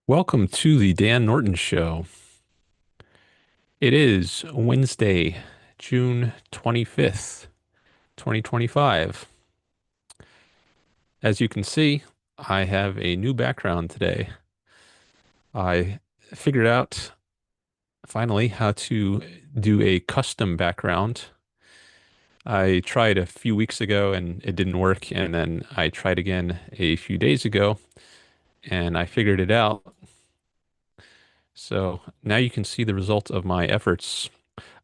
Welcome to the Dan Norton Show. It is Wednesday, June 25th, 2025. As you can see, I have a new background today. I figured out finally how to do a custom background. I tried a few weeks ago and it didn't work, and then I tried again a few days ago and I figured it out. So now you can see the result of my efforts.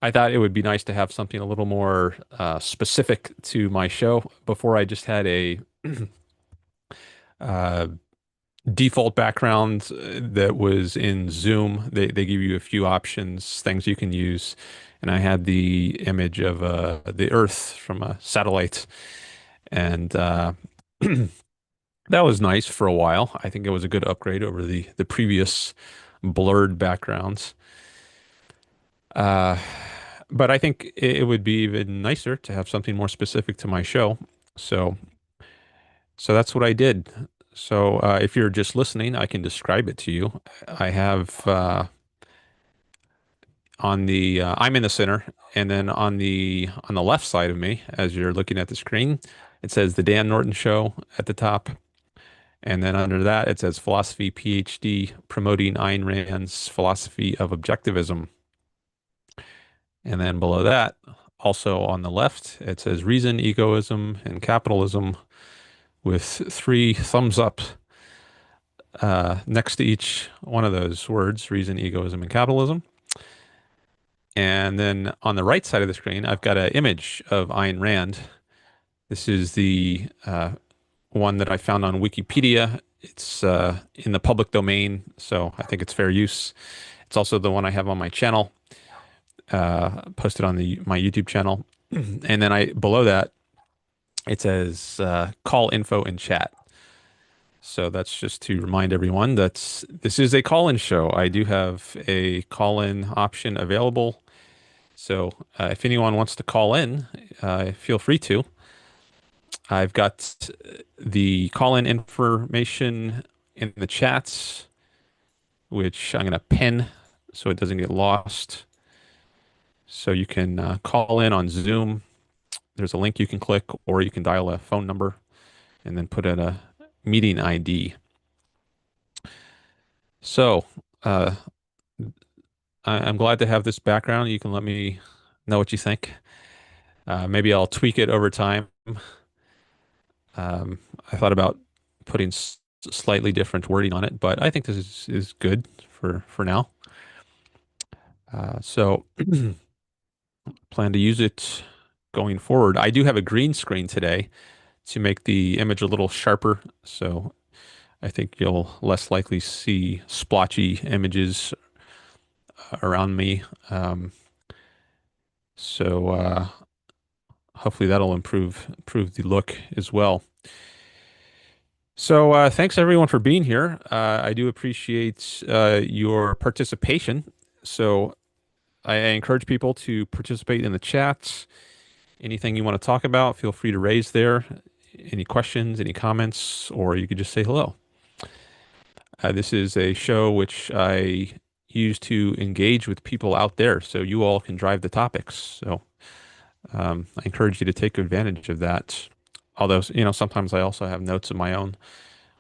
I thought it would be nice to have something a little more specific to my show. Before I just had a uh, default background that was in Zoom. They give you a few options, things you can use, and I had the image of the Earth from a satellite, and that was nice for a while. I think it was a good upgrade over the previous blurred backgrounds. Uh, but I think it would be even nicer to have something more specific to my show. So, so that's what I did. So, if you're just listening, I can describe it to you. I have I'm in the center, and then on the left side of me, as you're looking at the screen, it says the Dan Norton Show at the top, and then under that it says Philosophy PhD promoting Ayn Rand's philosophy of objectivism. And then below that, also on the left, it says Reason, Egoism, and Capitalism with three thumbs up next to each one of those words, Reason, Egoism, and Capitalism. And then on the right side of the screen, I've got an image of Ayn Rand. This is the one that I found on Wikipedia. It's in the public domain, so I think it's fair use. It's also the one I have on my channel, posted on my YouTube channel. And then below that, it says call info in chat. So that's just to remind everyone that this is a call-in show. I do have a call-in option available. So if anyone wants to call in, feel free to. I've got the call-in information in the chats, which I'm going to pin so it doesn't get lost. So you can call in on Zoom. There's a link you can click, or you can dial a phone number and then put in a meeting ID. So uh, I'm glad to have this background. You can let me know what you think. Maybe I'll tweak it over time. I thought about putting slightly different wording on it, but I think this is good for now. So plan to use it going forward. I do have a green screen today to make the image a little sharper, so I think you'll less likely see splotchy images around me. So hopefully that'll improve the look as well. So thanks everyone for being here. I do appreciate your participation. So I encourage people to participate in the chats. Anything you want to talk about, feel free to raise there. Any questions, any comments, or you could just say hello. This is a show which I use to engage with people out there, so you all can drive the topics. So I encourage you to take advantage of that. Although, sometimes I also have notes of my own,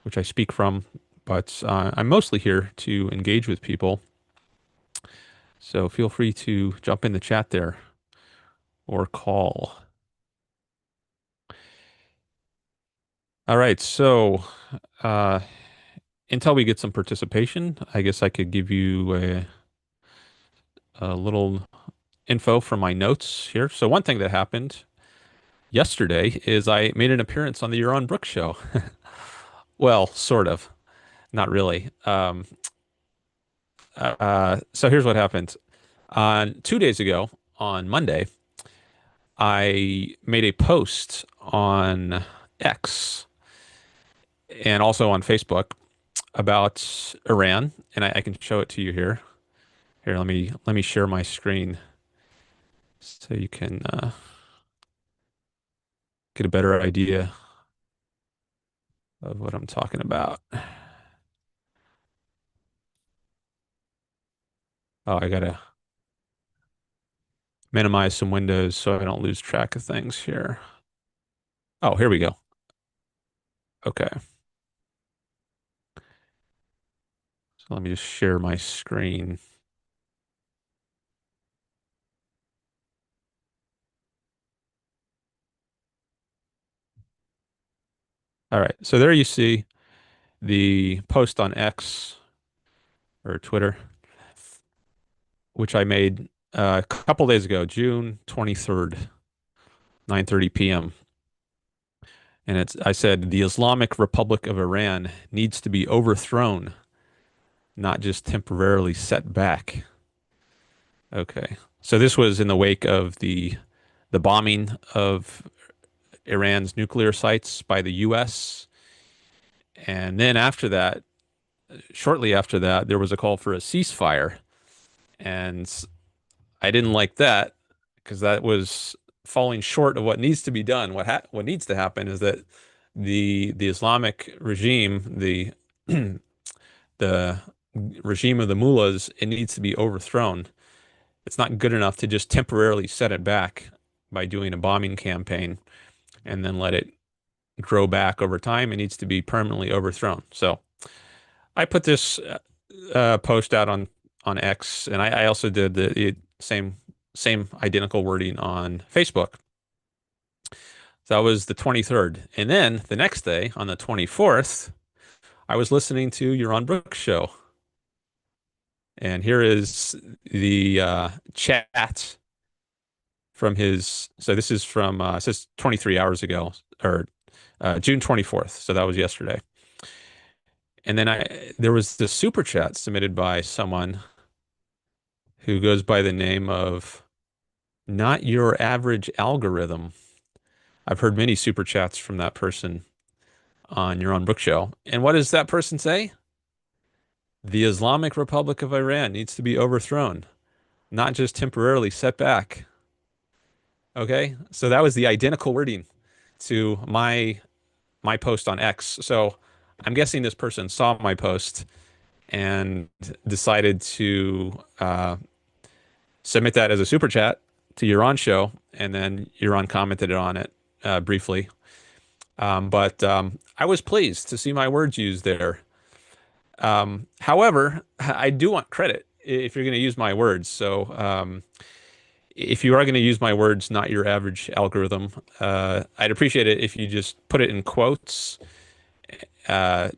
which I speak from, but I'm mostly here to engage with people. So feel free to jump in the chat there or call. All right, so uh, until we get some participation, I guess I could give you a little info from my notes here. So one thing that happened yesterday is I made an appearance on the Yaron Brook Show. Well, sort of, not really. So here's what happened. 2 days ago, on Monday, I made a post on X and also on Facebook about Iran, and I can show it to you here. Here, let me share my screen so you can get a better idea of what I'm talking about. Oh, I gotta minimize some windows so I don't lose track of things here. Oh, here we go. Okay. So let me just share my screen. All right. So there you see the post on X or Twitter, which I made a couple days ago, June 23rd, 9:30 p.m. And I said the Islamic Republic of Iran needs to be overthrown, not just temporarily set back. Okay. So this was in the wake of the bombing of Iran's nuclear sites by the US. And then after that, shortly after that, there was a call for a ceasefire. And I didn't like that because that was falling short of what needs to be done. What needs to happen is that the Islamic regime, the regime of the mullahs, it needs to be overthrown. It's not good enough to just temporarily set it back by doing a bombing campaign and then let it grow back over time. It needs to be permanently overthrown. So I put this post out on X, and I also did the same identical wording on Facebook. So that was the 23rd, and then the next day on the 24th, I was listening to Yaron Brook Show, and here is the chat from his. So this is from it says 23 hours ago, or June 24th. So that was yesterday. And then there was this super chat submitted by someone who goes by the name of Not Your Average Algorithm. I've heard many super chats from that person on Your Own Book Show. And what does that person say? The Islamic Republic of Iran needs to be overthrown, not just temporarily set back. Okay? So that was the identical wording to my post on X. So I'm guessing this person saw my post and decided to submit that as a super chat to Euron show, and then Euron commented on it briefly. But I was pleased to see my words used there. However, I do want credit if you're going to use my words. So if you are going to use my words, not your average algorithm, I'd appreciate it if you just put it in quotes. Uh,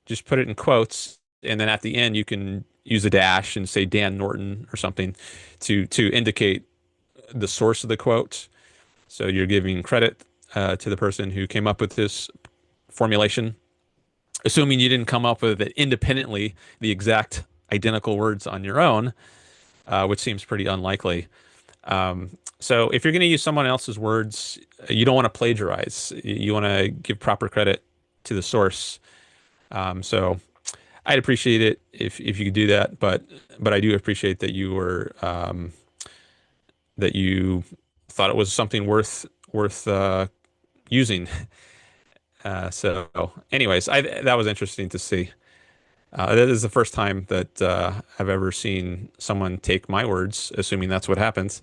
just put it in quotes, and then at the end you can use a dash and say Dan Norton or something to indicate the source of the quote. So you're giving credit to the person who came up with this formulation, assuming you didn't come up with it independently, the exact identical words on your own, which seems pretty unlikely. So if you're going to use someone else's words, you don't want to plagiarize. You want to give proper credit to the source. So I'd appreciate it if you could do that, but I do appreciate that that you thought it was something worth using. So, anyways, that was interesting to see. That is the first time that I've ever seen someone take my words, assuming that's what happens,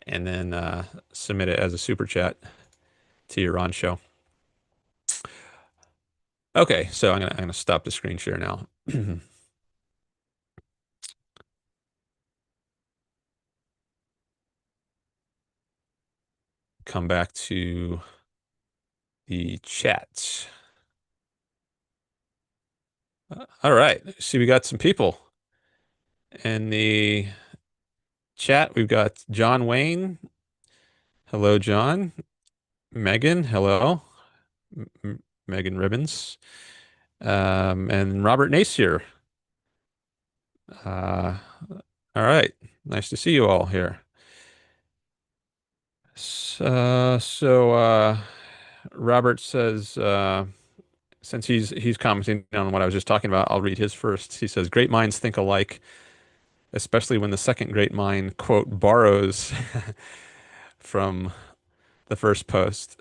and then submit it as a super chat to your Ron show. Okay, so I'm gonna stop the screen share now. Come back to the chat. All right, see, we got some people in the chat. We've got John Wayne. Hello, John. Megan. Hello. Megan Ribbons. And Robert Nasir. Uh, all right. Nice to see you all here. So Robert says, since he's commenting on what I was just talking about, I'll read his first. He says, "Great minds think alike, especially when the second great mind, quote, borrows from the first post.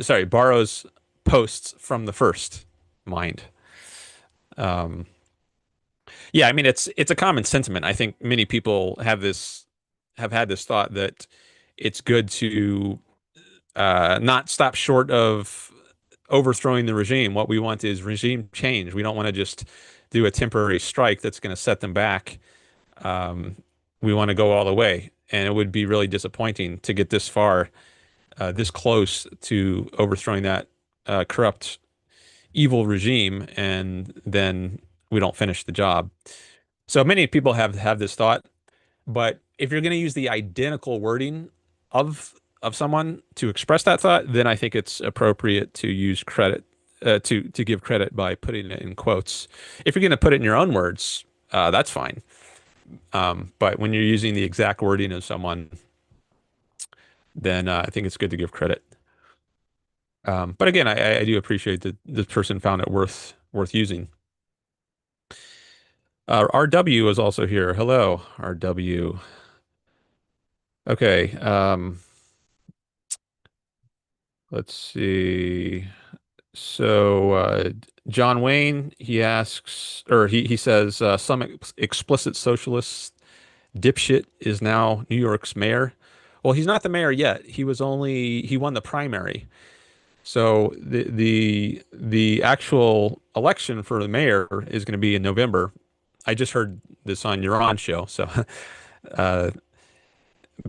Sorry, borrows posts from the first mind." Um, Yeah, I mean it's a common sentiment. I think many people have had this thought that it's good to not stop short of overthrowing the regime. What we want is regime change. We don't want to just do a temporary strike that's going to set them back. Um, we want to go all the way, and it would be really disappointing to get this far, this close to overthrowing that corrupt, evil regime, and then we don't finish the job. So many people have this thought, but if you're going to use the identical wording of someone to express that thought, then I think it's appropriate to use credit to give credit by putting it in quotes. If you're going to put it in your own words, that's fine. But when you're using the exact wording of someone, then I think it's good to give credit. But again, I do appreciate that this person found it worth using. RW is also here. Hello, RW. Okay. Let's see. So John Wayne, he asks, or he says, some explicit socialist dipshit is now New York's mayor. Well, he's not the mayor yet. He won the primary. So the actual election for the mayor is going to be in November. I just heard this on Yaron show. So, uh,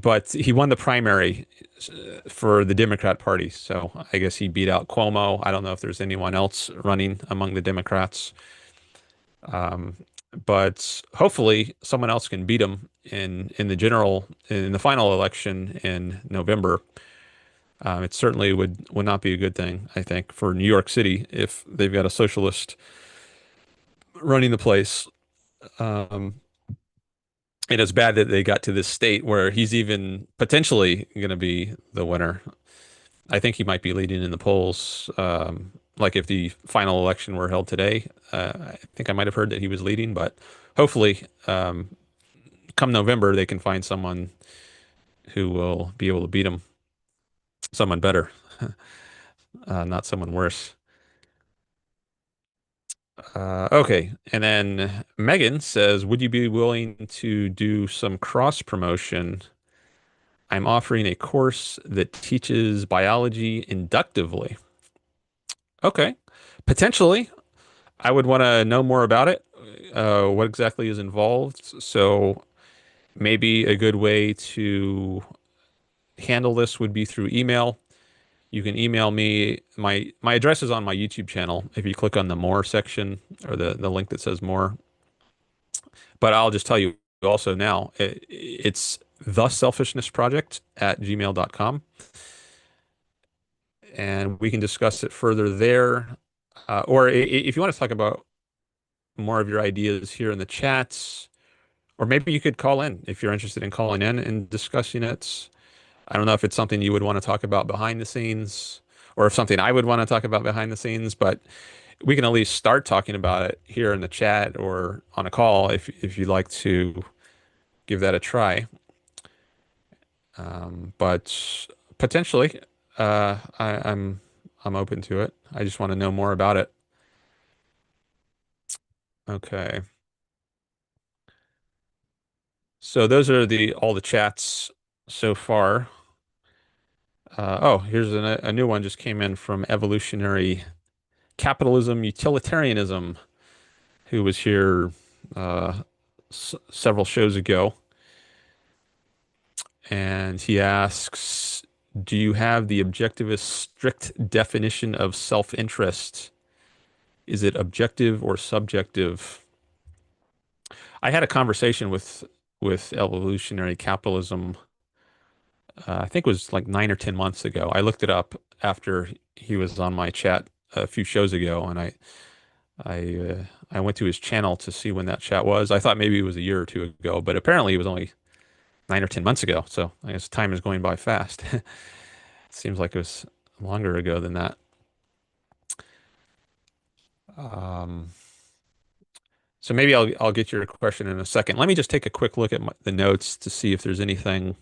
but he won the primary for the Democrat Party. So I guess he beat out Cuomo. I don't know if there's anyone else running among the Democrats. Um, but hopefully someone else can beat him in the final election in November. It certainly would not be a good thing, I think, for New York City if they've got a socialist running the place. Um, and it's bad that they got to this state where he's even potentially going to be the winner. I think he might be leading in the polls. Like if the final election were held today, I think I might have heard that he was leading, but hopefully, come November, they can find someone who will be able to beat him, someone better, not someone worse. Okay. And then Megan says, would you be willing to do some cross promotion? I'm offering a course that teaches biology inductively. Okay. Potentially, I would want to know more about it. What exactly is involved? So maybe a good way to handle this would be through email. You can email me. My address is on my YouTube channel. If you click on the more section or the link that says more, but I'll just tell you also now, it's the selfishness project at gmail.com. And we can discuss it further there. Or if you want to talk about more of your ideas here in the chats, or maybe you could call in if you're interested in calling in and discussing it. I don't know if it's something you would want to talk about behind the scenes or if something I would want to talk about behind the scenes, but we can at least start talking about it here in the chat or on a call if you'd like to give that a try. But potentially, I'm open to it. I just want to know more about it. Okay. So those are the all the chats so far. Oh, here's a new one just came in from Evolutionary Capitalism-Utilitarianism, who was here several shows ago. And he asks, do you have the objectivist strict definition of self-interest? Is it objective or subjective? I had a conversation with evolutionary capitalism. I think it was like 9 or 10 months ago. I looked it up after he was on my chat a few shows ago, and I went to his channel to see when that chat was. I thought maybe it was a year or two ago, but apparently it was only 9 or 10 months ago. So I guess time is going by fast. It seems like it was longer ago than that. Um, so maybe I'll get your question in a second. Let me just take a quick look at the notes to see if there's anything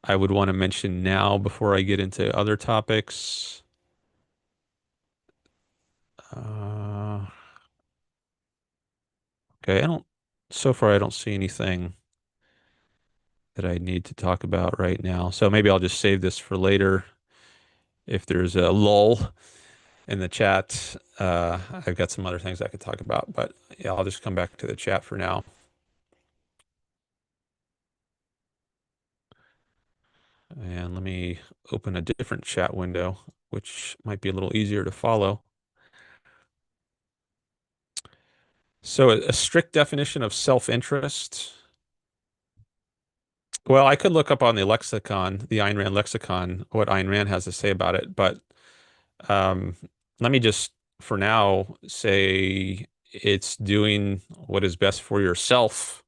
I would want to mention now before I get into other topics. Uh, Okay, so far I don't see anything that I need to talk about right now. So maybe I'll just save this for later. If there's a lull in the chat, I've got some other things I could talk about, but yeah, I'll just come back to the chat for now. And let me open a different chat window, which might be a little easier to follow. So a strict definition of self-interest. Well, I could look up on the lexicon, the Ayn Rand lexicon, what Ayn Rand has to say about it, but um, let me just, for now, say it's doing what is best for yourself.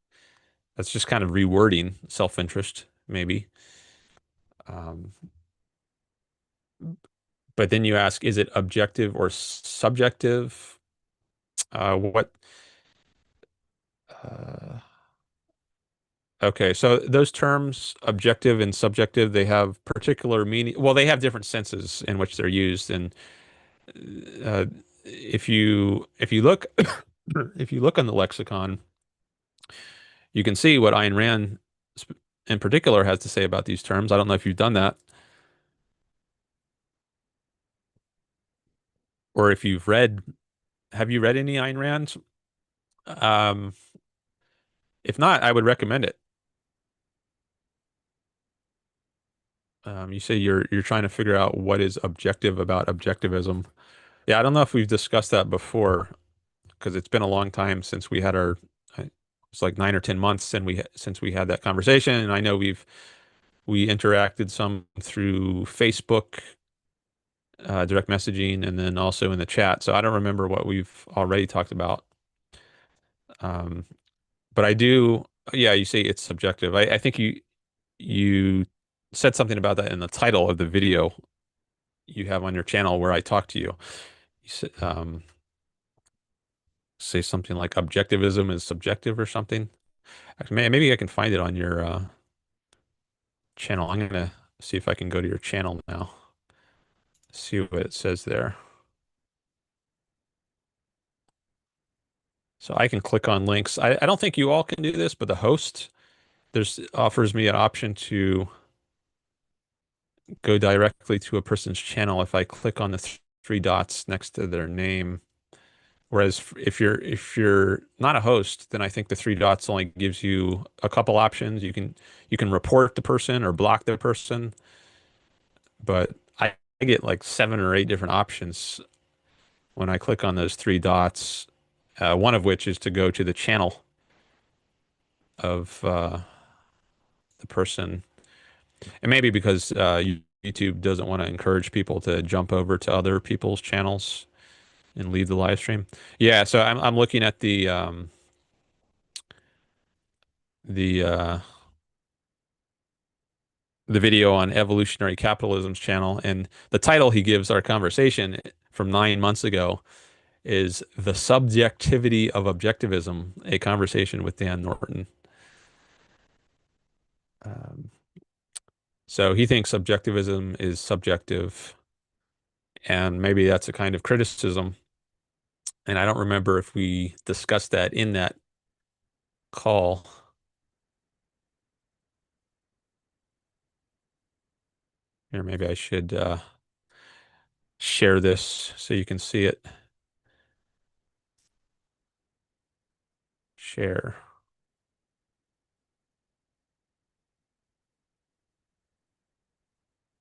That's just kind of rewording self-interest, maybe. Um, but then you ask, is it objective or subjective? What? Uh, okay, so those terms, objective and subjective, they have particular meaning. Well, they have different senses in which they're used, and uh, if you look if you look on the lexicon, you can see what Ayn Rand in particular has to say about these terms. I don't know if you've done that, or if you've read. Have you read any Ayn Rand? Um, if not, I would recommend it. You say you're trying to figure out what is objective about objectivism. Yeah, I don't know if we've discussed that before because it's been a long time since we had our. It's like 9 or 10 months since we had that conversation, and I know we interacted some through Facebook, direct messaging, and then also in the chat. So I don't remember what we've already talked about. Um, but I do. Yeah, you say it's subjective. I think you said something about that in the title of the video you have on your channel where I talk to you. You said, say something like objectivism is subjective or something. Actually, maybe I can find it on your channel. I'm gonna see if I can go to your channel now. See what it says there. So I can click on links. I don't think you all can do this, but the host offers me an option to go directly to a person's channel if I click on the three dots next to their name. Whereas if you're not a host, then I think the three dots only gives you a couple options. You can report the person or block the person, but I get like 7 or 8 different options when I click on those three dots. One of which is to go to the channel of the person, and maybe because YouTube doesn't want to encourage people to jump over to other people's channels and leave the live stream. Yeah, so I'm looking at the uh, the video on Evolutionary Capitalism's channel, and the title he gives our conversation from 9 months ago is "The Subjectivity of Objectivism: A Conversation with Dan Norton." Um, so he thinks subjectivism is subjective, and maybe that's a kind of criticism. And I don't remember if we discussed that in that call. Here, maybe I should share this so you can see it. Share.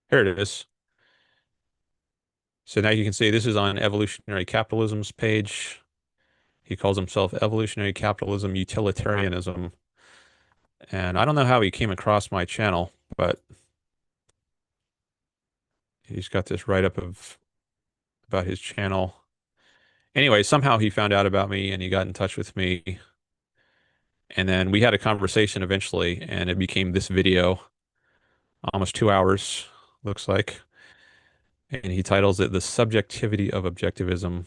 Here it is. So now you can see this is on Evolutionary Capitalism's page. He calls himself Evolutionary Capitalism-Utilitarianism. And I don't know how he came across my channel, but he's got this write-up about his channel. Anyway, somehow he found out about me and he got in touch with me. And then we had a conversation eventually, and it became this video, almost 2 hours, looks like. And he titles it "The Subjectivity of Objectivism: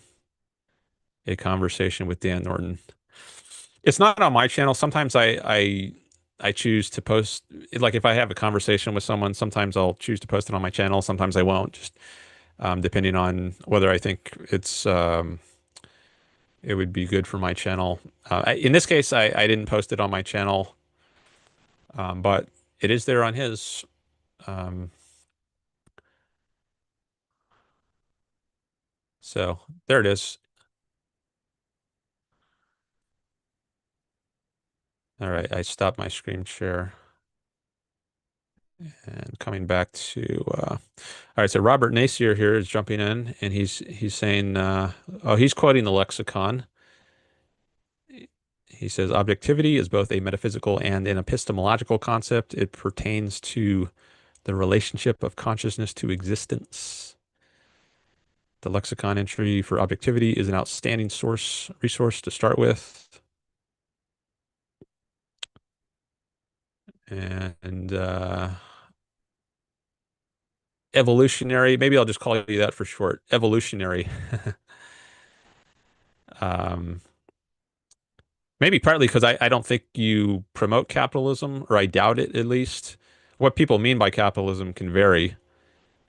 A Conversation with Dan Norton." It's not on my channel. Sometimes I choose to post, like if I have a conversation with someone, sometimes I'll choose to post it on my channel. Sometimes I won't, just depending on whether I think it's it would be good for my channel. In this case, I didn't post it on my channel, but it is there on his. Um, so there it is. All right, I stopped my screen share and coming back to. All right, so Robert Nasir here is jumping in, and he's saying, oh, he's quoting the lexicon. He says, objectivity is both a metaphysical and an epistemological concept. It pertains to the relationship of consciousness to existence. The lexicon entry for objectivity is an outstanding resource to start with. And evolutionary, maybe I'll just call you that for short. Evolutionary. um, Maybe partly because I don't think you promote capitalism, or I doubt it at least. What people mean by capitalism can vary,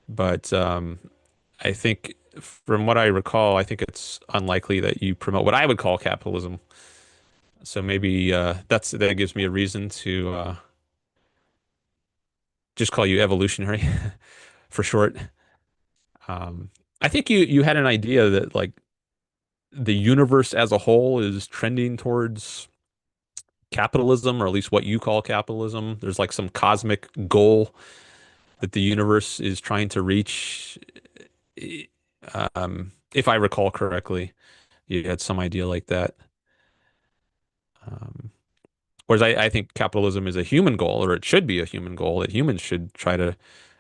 but I think from what I recall, I think it's unlikely that you promote what I would call capitalism. So maybe that gives me a reason to just call you evolutionary for short. Um, I think you had an idea that like the universe as a whole is trending towards capitalism, or at least what you call capitalism. There's like some cosmic goal that the universe is trying to reach. If I recall correctly, you had some idea like that. Um, Whereas I think capitalism is a human goal, or it should be a human goal that humans should try to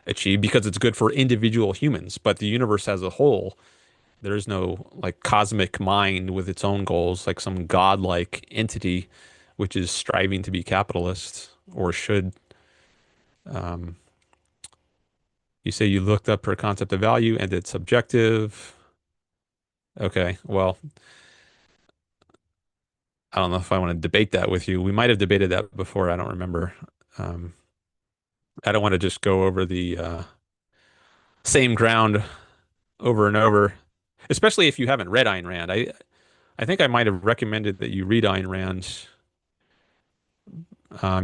achieve because it's good for individual humans. But the universe as a whole, there is no like cosmic mind with its own goals, like some godlike entity which is striving to be capitalist or should. Um, you say you looked up her concept of value and it's subjective. Okay, well, I don't know if I want to debate that with you. We might have debated that before. I don't remember. Um, I don't want to just go over the same ground over and over, especially if you haven't read Ayn Rand. I think I might have recommended that you read Ayn Rand.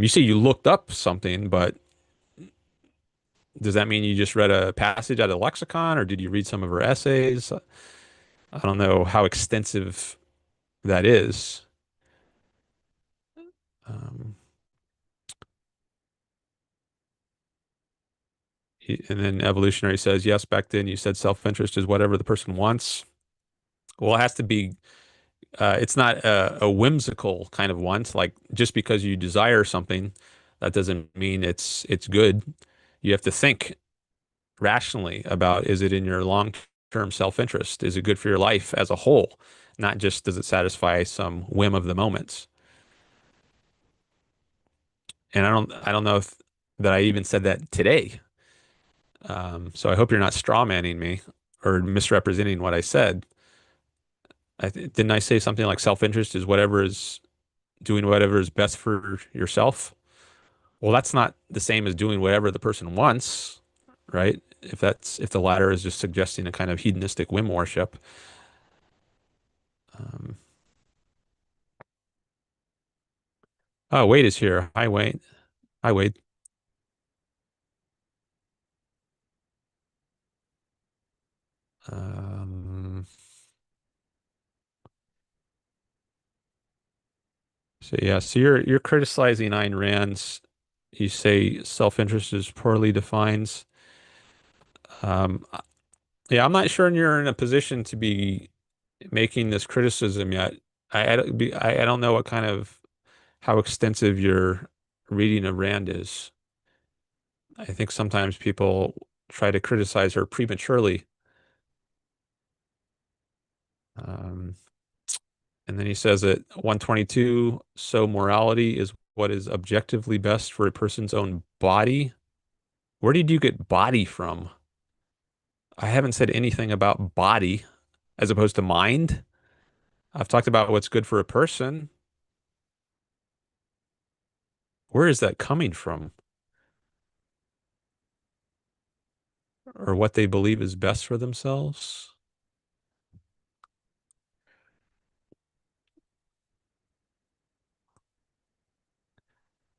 You say you looked up something, but does that mean you just read a passage out of the lexicon, or did you read some of her essays? I don't know how extensive that is. Um, and then evolutionary says, yes, back then you said self-interest is whatever the person wants. Well, it has to be, it's not a whimsical kind of want. Like just because you desire something, that doesn't mean it's good. You have to think rationally about, is it in your long-term self-interest? Is it good for your life as a whole? Not just does it satisfy some whim of the moment. And I don't know if that I even said that today. So I hope you're not straw manning me or misrepresenting what I said. Didn't I say something like self-interest is whatever is doing whatever is best for yourself? Well, that's not the same as doing whatever the person wants, right? If the latter is just suggesting a kind of hedonistic whim worship. Um, oh, Wade is here. Hi, Wade. Hi, Wade. Um, so yeah, so you're criticizing Ayn Rand's. You say self-interest is poorly defined. Um, yeah, I'm not sure you're in a position to be making this criticism yet. I don't know what kind of how extensive your reading of Rand is. I think sometimes people try to criticize her prematurely. Um, and then he says at 122, so morality is what is objectively best for a person's own body. Where did you get body from? I haven't said anything about body as opposed to mind. I've talked about what's good for a person. Where is that coming from? Or what they believe is best for themselves?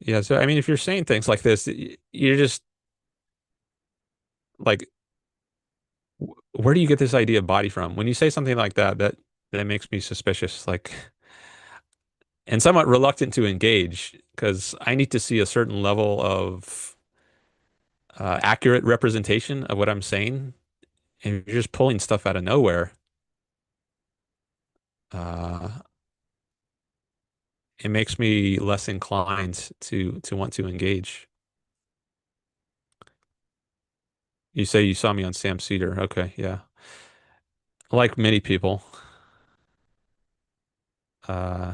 Yeah, so I mean, if you're saying things like this, you're just like, where do you get this idea of body from? When you say something like that, that makes me suspicious, like, and somewhat reluctant to engage because I need to see a certain level of accurate representation of what I'm saying, and you're just pulling stuff out of nowhere. Uh, it makes me less inclined to want to engage. You say you saw me on Sam Cedar. Okay, yeah. Like many people, uh,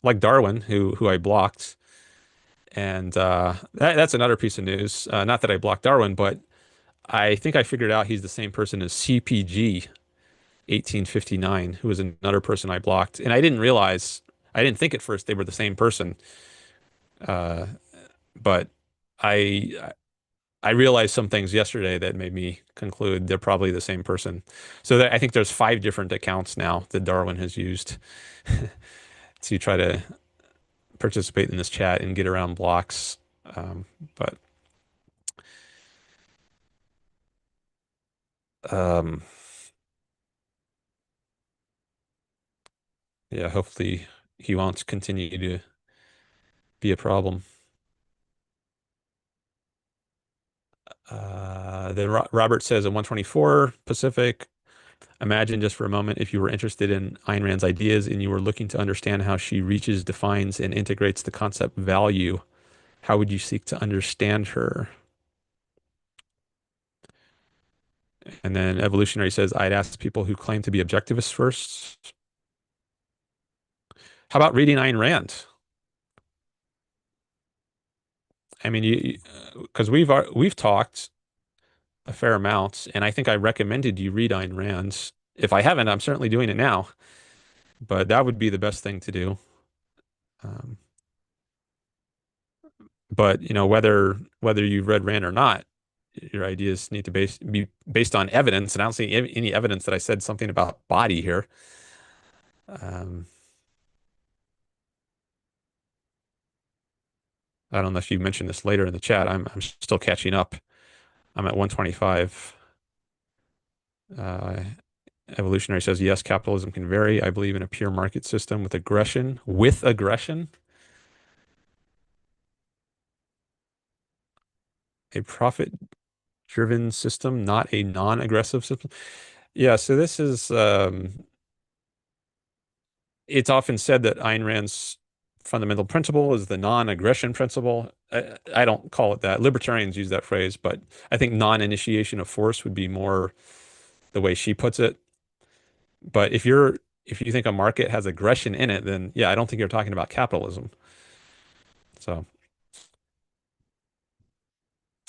like Darwin, who I blocked, and that's another piece of news. Not that I blocked Darwin, but I think I figured out he's the same person as CPG 1859, who was another person I blocked, and I didn't realize. I didn't think at first they were the same person, uh, but I I realized some things yesterday that made me conclude they're probably the same person. So I think there's five different accounts now that Darwin has used to try to participate in this chat and get around blocks. Um, but um, yeah, hopefully he won't continue to be a problem. Then Robert says at 124 Pacific, imagine just for a moment if you were interested in Ayn Rand's ideas and you were looking to understand how she reaches, defines, and integrates the concept value. How would you seek to understand her? And then Evolutionary says, I'd ask people who claim to be objectivists first. How about reading Ayn Rand? I mean, you because we've talked a fair amount, and I think I recommended you read Ayn Rand. If I haven't, I'm certainly doing it now, but that would be the best thing to do. Um, but whether you've read Rand or not, your ideas need to be based on evidence, and I don't see any evidence that I said something about body here. Um, I don't know if you mentioned this later in the chat. I'm still catching up. I'm at 125. Uh, Evolutionary says, yes, capitalism can vary. I believe in a pure market system with aggression. With aggression? A profit-driven system, not a non-aggressive system. Yeah, so this is, it's often said that Ayn Rand's fundamental principle is the non-aggression principle. I don't call it that. Libertarians use that phrase, but I think non-initiation of force would be more the way she puts it. But if you think a market has aggression in it, then yeah, I don't think you're talking about capitalism. So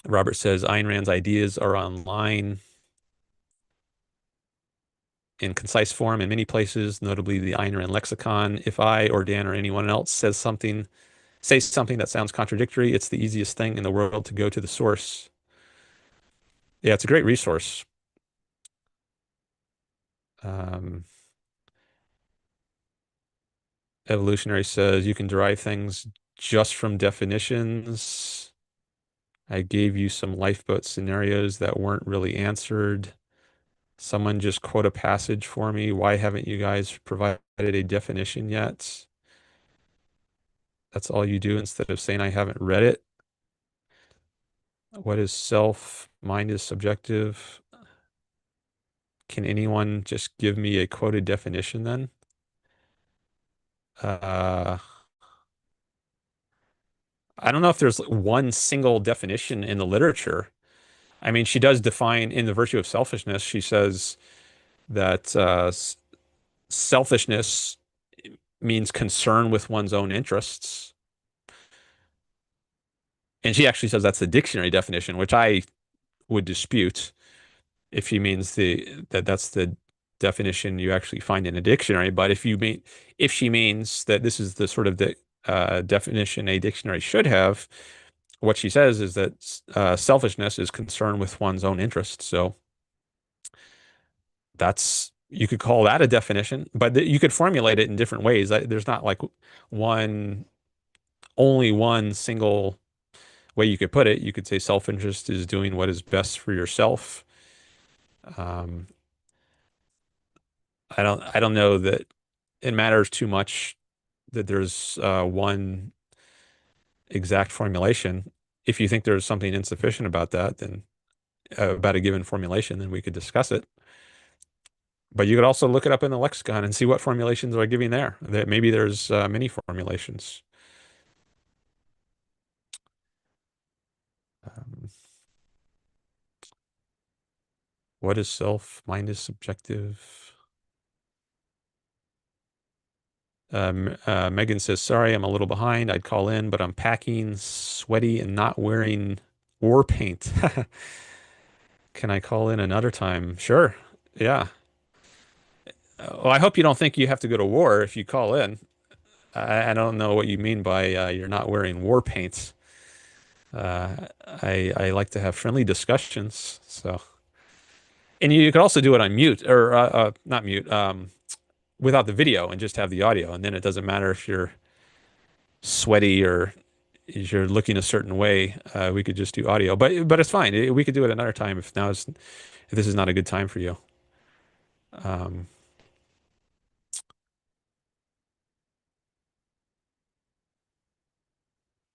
Robert says Ayn Rand's ideas are online in concise form in many places, notably the Ayn Rand lexicon. If I or Dan or anyone else says something that sounds contradictory, it's the easiest thing in the world to go to the source. Yeah, it's a great resource. Um, Evolutionary says you can derive things just from definitions. I gave you some lifeboat scenarios that weren't really answered. Someone just quote a passage for me. Why haven't you guys provided a definition yet? That's all you do instead of saying I haven't read it. What is self? Mind is subjective. Can anyone just give me a quoted definition then? Uh, I don't know if there's one single definition in the literature. I mean, she does define in The Virtue of Selfishness, she says that selfishness means concern with one's own interests. And she actually says that's the dictionary definition, which I would dispute if she means that's the definition you actually find in a dictionary. But if she means that this is the sort of the definition a dictionary should have, what she says is that selfishness is concern with one's own interests. So you could call that a definition, but you could formulate it in different ways. There's not like one only one single way you could put it. You could say self-interest is doing what is best for yourself. Um, I don't know that it matters too much that there's one exact formulation. If you think there's something insufficient about that, then about a given formulation, then we could discuss it. But you could also look it up in the lexicon and see what formulations are giving there. That maybe there's many formulations. Um, what is self? Mind is subjective. Megan says, sorry, I'm a little behind. I'd call in, but I'm packing, sweaty, and not wearing war paint. Can I call in another time? Sure. Yeah. Well, I hope you don't think you have to go to war if you call in. I don't know what you mean by you're not wearing war paint. I like to have friendly discussions. So, and you could also do it on mute or not mute, without the video and just have the audio, and then it doesn't matter if you're sweaty or if you're looking a certain way. We could just do audio, but it's fine. We could do it another time if this is not a good time for you. Um,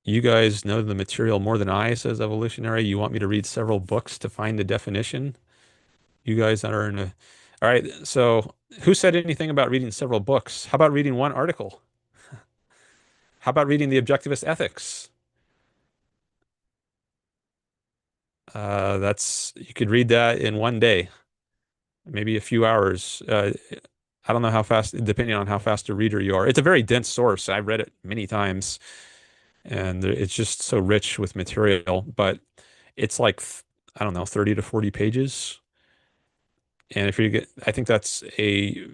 you guys know the material more than I, says Evolutionary. You want me to read several books to find the definition? You guys are in a. All right. So, who said anything about reading several books? How about reading one article? How about reading the Objectivist Ethics? That's you could read that in one day, maybe a few hours. I don't know how fast, depending on how fast a reader you are. It's a very dense source. I've read it many times, and it's just so rich with material. But it's like I don't know, 30 to 40 pages. And if you get, I think that's a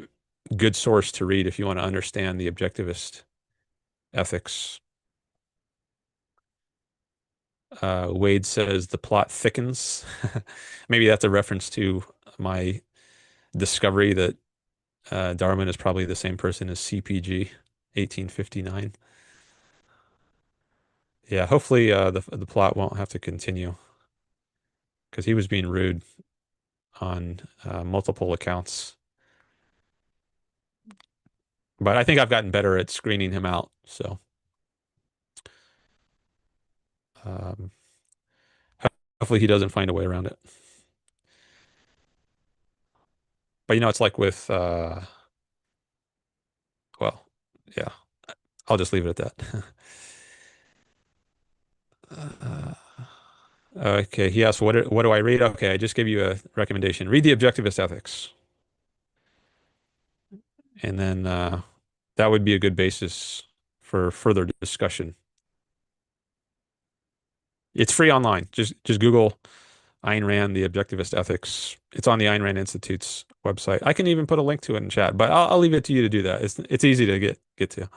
good source to read if you want to understand the objectivist ethics. Wade says the plot thickens. Maybe that's a reference to my discovery that Darwin is probably the same person as CPG, 1859. Yeah, hopefully the plot won't have to continue because he was being rude on multiple accounts. But I think I've gotten better at screening him out. So um, hopefully he doesn't find a way around it. But it's like with well, yeah, I'll just leave it at that. uh, okay, he asked, what do I read? Okay, I just gave you a recommendation. Read the Objectivist Ethics, and then that would be a good basis for further discussion. It's free online. Just Google Ayn Rand, the Objectivist Ethics. It's on the Ayn Rand Institute's website. I can even put a link to it in chat, but I'll leave it to you to do that. It's easy to get to.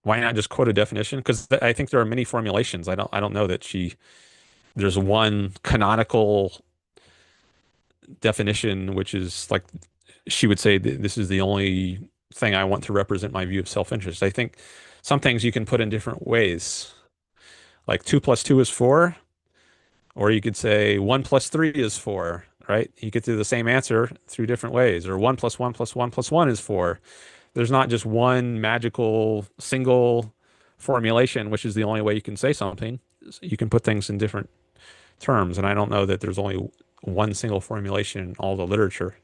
Why not just quote a definition? Because I think there are many formulations. I don't know that there's one canonical definition, which is like she would say this is the only thing I want to represent my view of self-interest. I think some things you can put in different ways. Like 2 + 2 is 4, or you could say 1 + 3 is 4, right? You get to the same answer through different ways. Or 1 + 1 + 1 + 1 is 4. There's not just one magical single formulation, which is the only way you can say something. You can put things in different terms, and I don't know that there's only one single formulation in all the literature.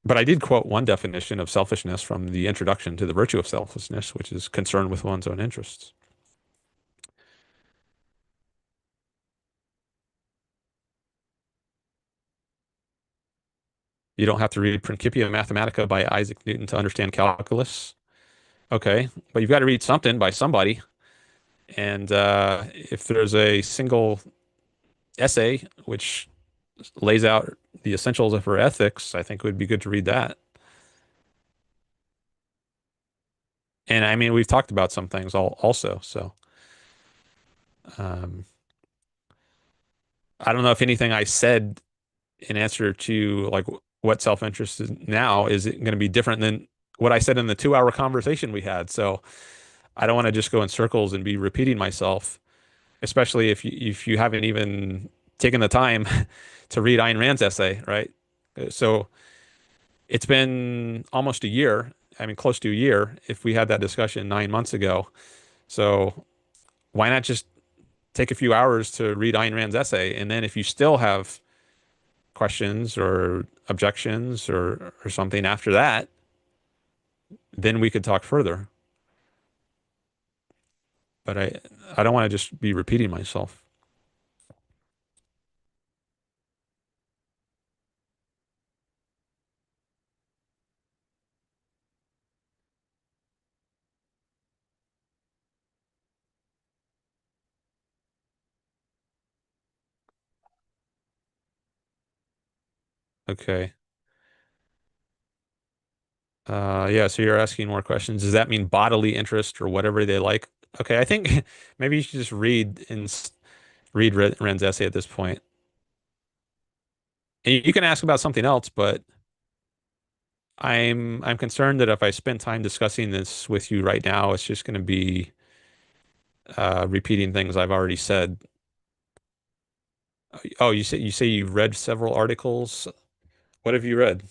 But I did quote one definition of selfishness from the introduction to the virtue of selflessness, which is concern with one's own interests. You don't have to read Principia Mathematica by Isaac Newton to understand calculus. Okay, but you've got to read something by somebody. And if there's a single essay which lays out the essentials of her ethics, I think it would be good to read that. And I mean, we've talked about some things also. So um, I don't know if anything I said in answer to like what self-interest is now is it going to be different than what I said in the 2 hour conversation we had. So I don't want to just go in circles and be repeating myself, especially if you haven't even taken the time to read Ayn Rand's essay, right? So it's been almost a year. I mean, close to a year if we had that discussion 9 months ago. So why not just take a few hours to read Ayn Rand's essay? And then if you still have questions or objections or something after that, then we could talk further. But I don't want to just be repeating myself. Okay. Yeah, so you're asking more questions. Does that mean bodily interest or whatever they like? Okay, I think maybe you should just read Rand's essay at this point. And you can ask about something else, but I'm concerned that if I spend time discussing this with you right now, it's just going to be repeating things I've already said. Oh, you say you read several articles. What have you read?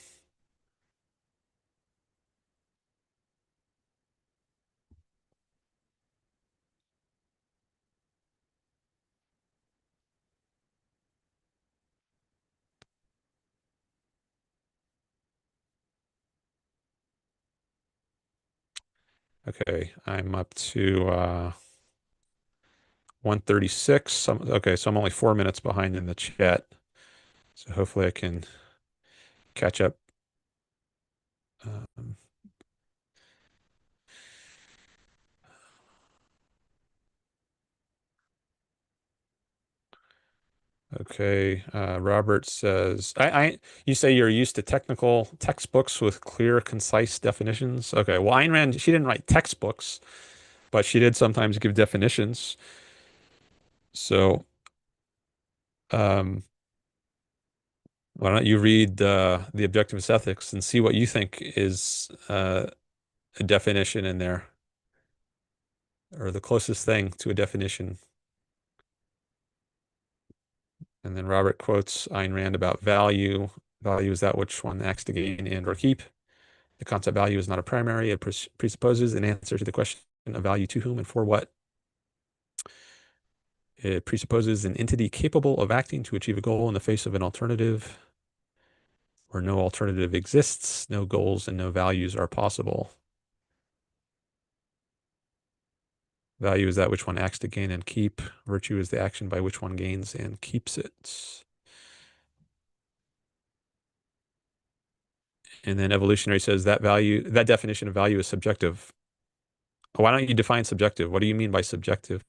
Okay, I'm up to 136. Okay, so I'm only 4 minutes behind in the chat. So hopefully I can catch up. Um, okay, Robert says, you say you're used to technical textbooks with clear, concise definitions. Okay, well, Ayn Rand, she didn't write textbooks, but she did sometimes give definitions. So, um, why don't you read the Objectivist Ethics and see what you think is a definition in there, or the closest thing to a definition. And then Robert quotes Ayn Rand about value. Value is that which one acts to gain and or keep. The concept value is not a primary. It presupposes an answer to the question of value to whom and for what. It presupposes an entity capable of acting to achieve a goal in the face of an alternative where no alternative exists, no goals and no values are possible. Value is that which one acts to gain and keep. Virtue is the action by which one gains and keeps it. And then evolutionary says that value, that definition of value is subjective. Why don't you define subjective? What do you mean by subjective?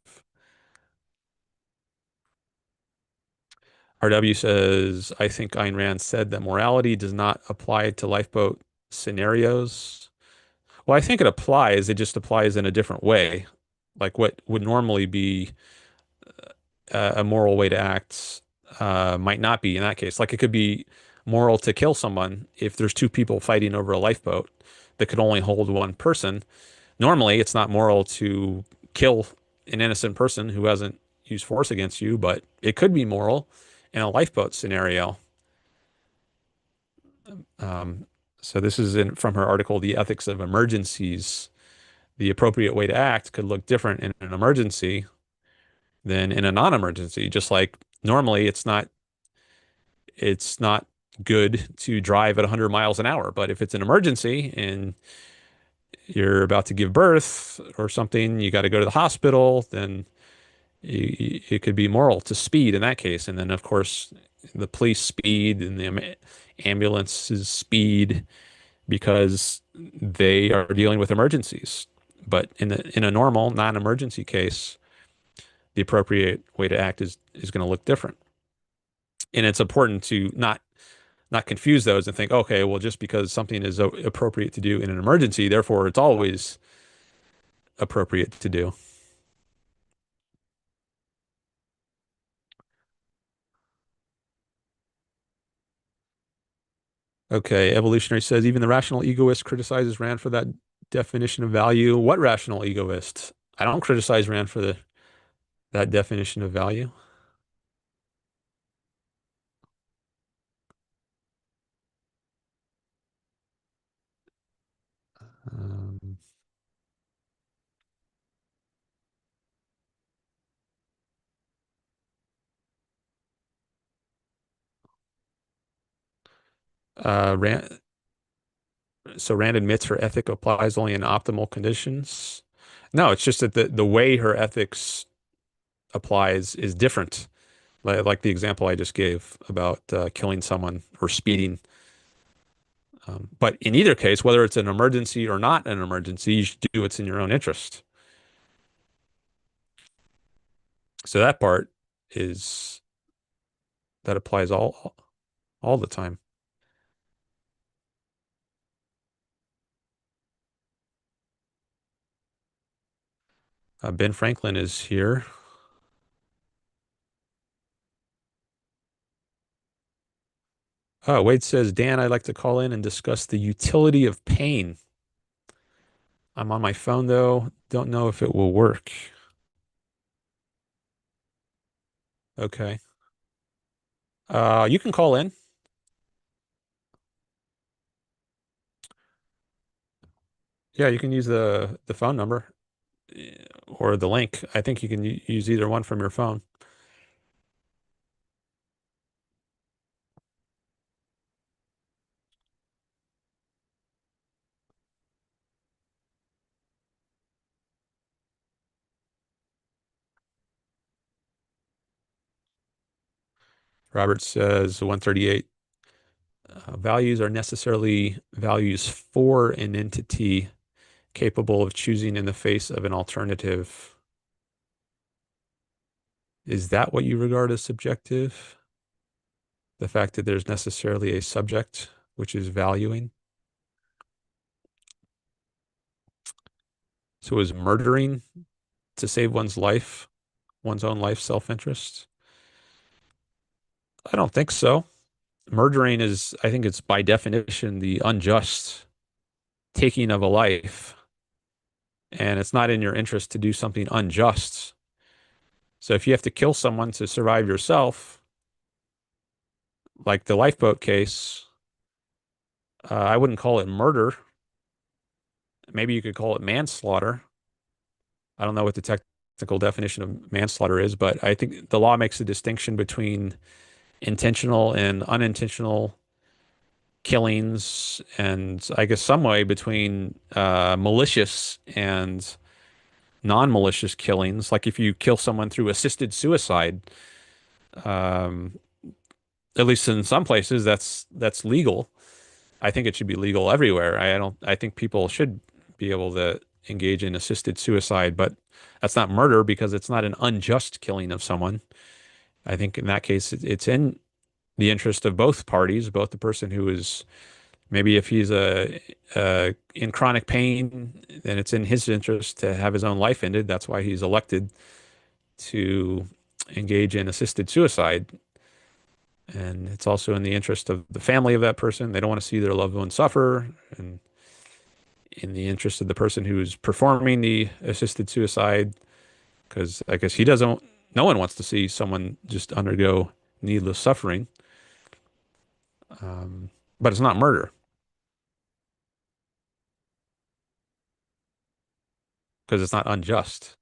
RW says, I think Ayn Rand said that morality does not apply to lifeboat scenarios. Well, I think it applies. It just applies in a different way. Like what would normally be a moral way to act might not be in that case. Like it could be moral to kill someone if there's two people fighting over a lifeboat that could only hold one person. Normally, it's not moral to kill an innocent person who hasn't used force against you, but it could be moral in a lifeboat scenario. Um, so this is from her article, The Ethics of Emergencies. The appropriate way to act could look different in an emergency than in a non-emergency. Just like normally it's not good to drive at 100 miles an hour, but if it's an emergency and you're about to give birth or something, you got to go to the hospital, then it could be moral to speed in that case. And then, of course, the police speed and the ambulances speed because they are dealing with emergencies. But in a normal non-emergency case, the appropriate way to act is going to look different. And it's important to not confuse those and think, okay, well, just because something is appropriate to do in an emergency, therefore it's always appropriate to do. Okay, evolutionary says even the rational egoist criticizes Rand for that definition of value. What rational egoist? I don't criticize Rand for that definition of value. Um, Rand, so Rand admits her ethic applies only in optimal conditions. No, it's just that the way her ethics applies is different. Like the example I just gave about killing someone or speeding. But in either case, whether it's an emergency or not an emergency, you should do what's in your own interest. So that part is that applies all the time. Ben Franklin is here. Wade says, Dan, I'd like to call in and discuss the utility of pain. I'm on my phone though. Don't know if it will work. Okay. You can call in. Yeah, you can use the phone number or the link. I think you can use either one from your phone. Robert says 138. Values are necessarily values for an entity capable of choosing in the face of an alternative. Is that what you regard as subjective? The fact that there's necessarily a subject which is valuing? So is murdering to save one's life, one's own life, self-interest? I don't think so. Murdering is, I think it's by definition the unjust taking of a life, and it's not in your interest to do something unjust. So if you have to kill someone to survive yourself, like the lifeboat case, I wouldn't call it murder. Maybe you could call it manslaughter. I don't know what the technical definition of manslaughter is, but I think the law makes a distinction between intentional and unintentional killings, and I guess some way between malicious and non-malicious killings. Like if you kill someone through assisted suicide, um, at least in some places, that's legal. I think it should be legal everywhere. I don't. I think people should be able to engage in assisted suicide, but that's not murder because it's not an unjust killing of someone. I think in that case, it's in the interest of both parties, both the person who is maybe if he's in chronic pain, then it's in his interest to have his own life ended. That's why he's elected to engage in assisted suicide. And it's also in the interest of the family of that person. They don't want to see their loved one suffer. And in the interest of the person who's performing the assisted suicide, because I guess he doesn't, no one wants to see someone just undergo needless suffering. But it's not murder because it's not unjust.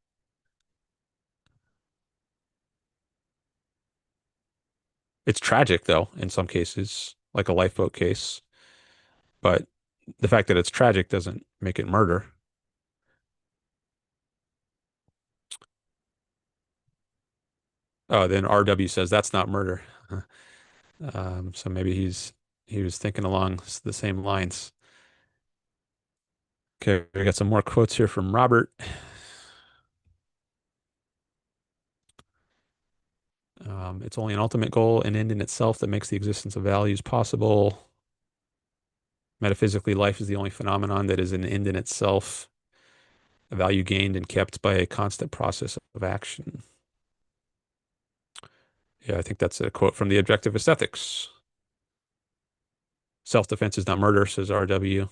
It's tragic, though, in some cases, like a lifeboat case. But the fact that it's tragic doesn't make it murder. Oh, then RW says that's not murder. So maybe he was thinking along the same lines. Okay, we got some more quotes here from Robert. It's only an ultimate goal, an end in itself that makes the existence of values possible. Metaphysically, life is the only phenomenon that is an end in itself, a value gained and kept by a constant process of action. Yeah, I think that's a quote from the Objectivist Ethics. Self-defense is not murder, says RW.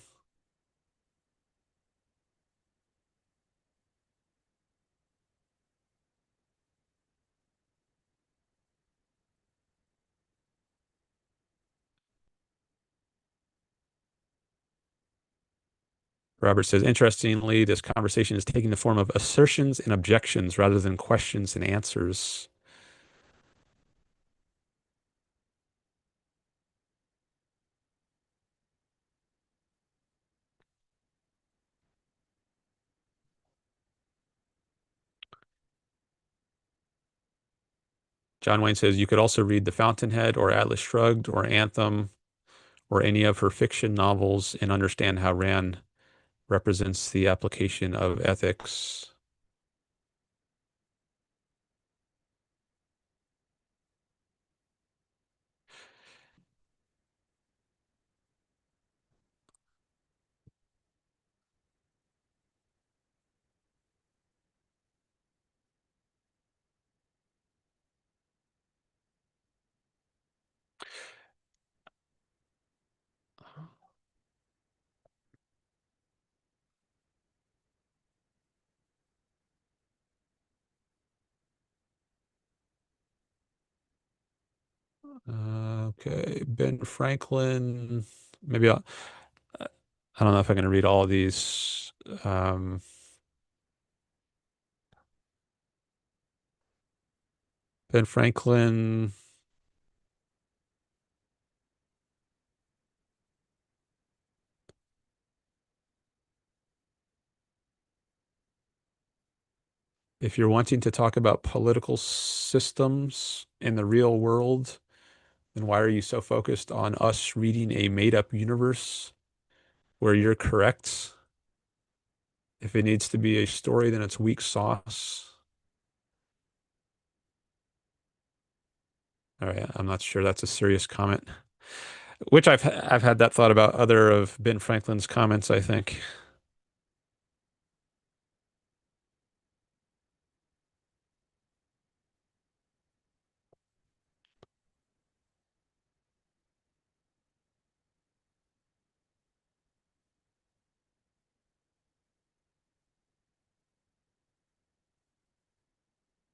Robert says, interestingly, this conversation is taking the form of assertions and objections rather than questions and answers. John Wayne says, you could also read The Fountainhead or Atlas Shrugged or Anthem or any of her fiction novels and understand how Rand represents the application of ethics. Okay, Ben Franklin. Maybe I don't know if I'm going to read all of these. Ben Franklin. If you're wanting to talk about political systems in the real world, then why are you so focused on us reading a made-up universe where you're correct? If it needs to be a story, then it's weak sauce. All right, I'm not sure that's a serious comment. Which I've had that thought about other of Ben Franklin's comments, I think.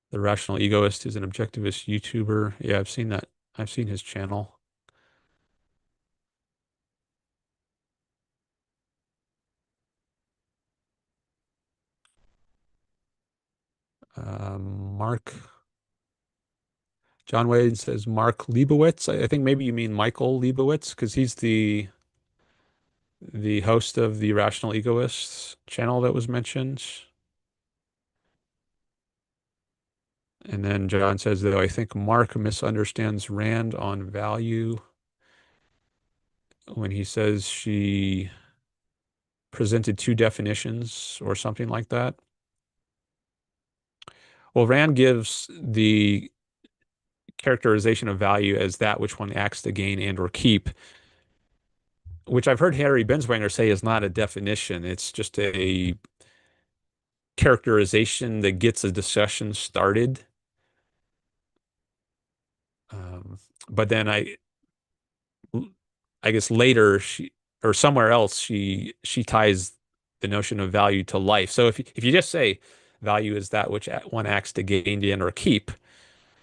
The Rational Egoist is an objectivist YouTuber. Yeah, I've seen that. I've seen his channel. Mark John Wade says Mark Leibowitz. I think maybe you mean Michael Leibowitz because he's the host of the Rational Egoists channel that was mentioned. And then John says, though, I think Mark misunderstands Rand on value when he says she presented two definitions or something like that. Well, Rand gives the characterization of value as that which one acts to gain and or keep, which I've heard Harry Benswanger say is not a definition. It's just a characterization that gets a discussion started. But then I guess later she or somewhere else she ties the notion of value to life. So if you just say value is that which one acts to gain, end, or keep,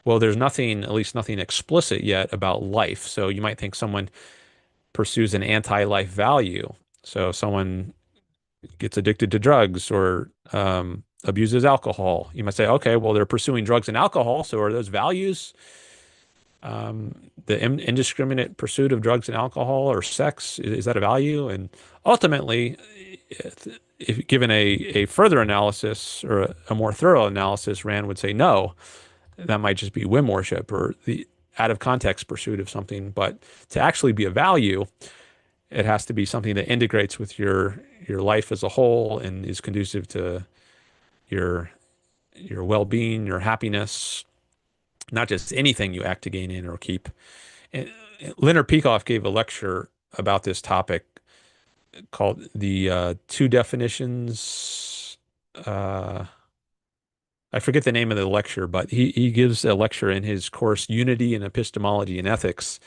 well, there's nothing, at least nothing explicit yet about life. So you might think someone pursues an anti-life value. So someone gets addicted to drugs or abuses alcohol. You might say, okay, well, they're pursuing drugs and alcohol. So are those values? The indiscriminate pursuit of drugs and alcohol or sex, is that a value? And ultimately, if given a further analysis or a more thorough analysis, Rand would say no, that might just be whim worship or the out of context pursuit of something. But to actually be a value, it has to be something that integrates with your life as a whole and is conducive to your well-being, your happiness, not just anything you act to gain in or keep. And Leonard Peikoff gave a lecture about this topic called the Two Definitions. I forget the name of the lecture, but he gives a lecture in his course, Unity in Epistemology and Ethics,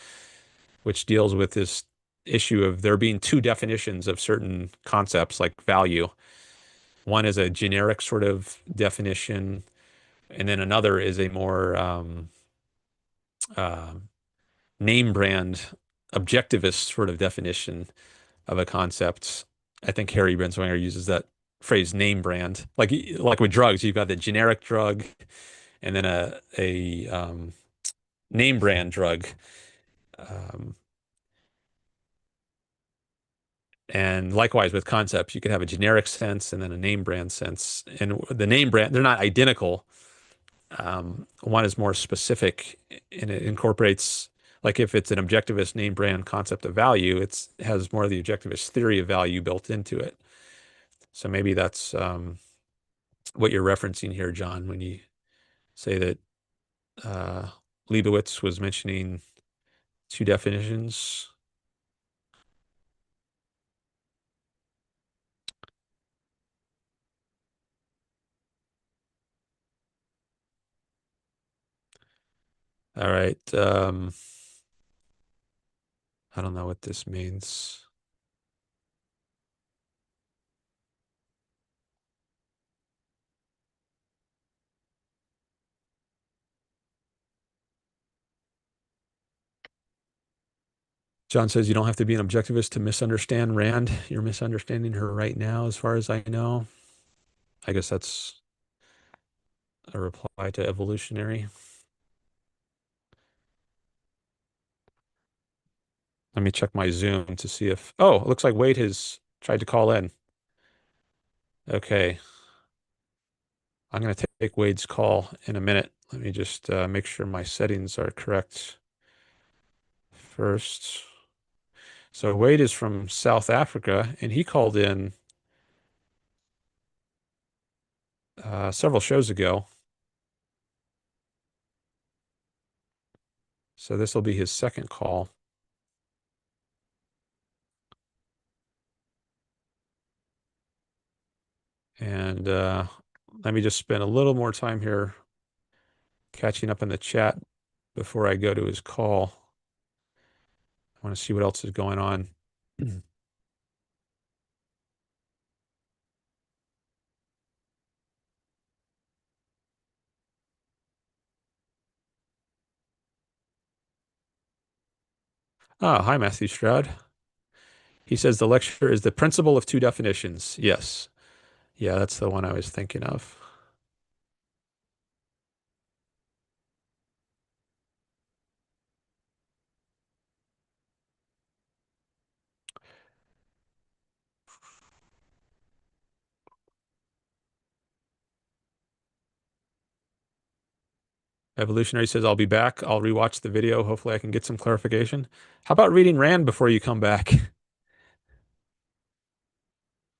which deals with this issue of there being two definitions of certain concepts like value. One is a generic sort of definition, and then another is a more uh, name brand objectivist sort of definition of a concept. I think Harry Brenswinger uses that phrase name brand. Like with drugs, you've got the generic drug and then a name brand drug. Um, and likewise with concepts, you could have a generic sense and then a name brand sense. And the name brand, they're not identical. One is more specific and it incorporates, like if it's an objectivist name brand concept of value, it has more of the objectivist theory of value built into it. So maybe that's what you're referencing here, John, when you say that uh, Leibowitz was mentioning two definitions. All right. I don't know what this means. John says you don't have to be an objectivist to misunderstand Rand. You're misunderstanding her right now, as far as I know. I guess that's a reply to evolutionary. Let me check my Zoom to see if, oh, it looks like Wade has tried to call in. Okay. I'm going to take Wade's call in a minute. Let me just make sure my settings are correct first. So Wade is from South Africa, and he called in several shows ago. So this will be his second call. And let me just spend a little more time here catching up in the chat before I go to his call. I want to see what else is going on. Hi, Matthew Stroud. He says the lecture is the principle of two definitions. Yes. Yeah, that's the one I was thinking of. Evolutionary says, I'll be back. I'll rewatch the video. Hopefully I can get some clarification. How about reading Rand before you come back?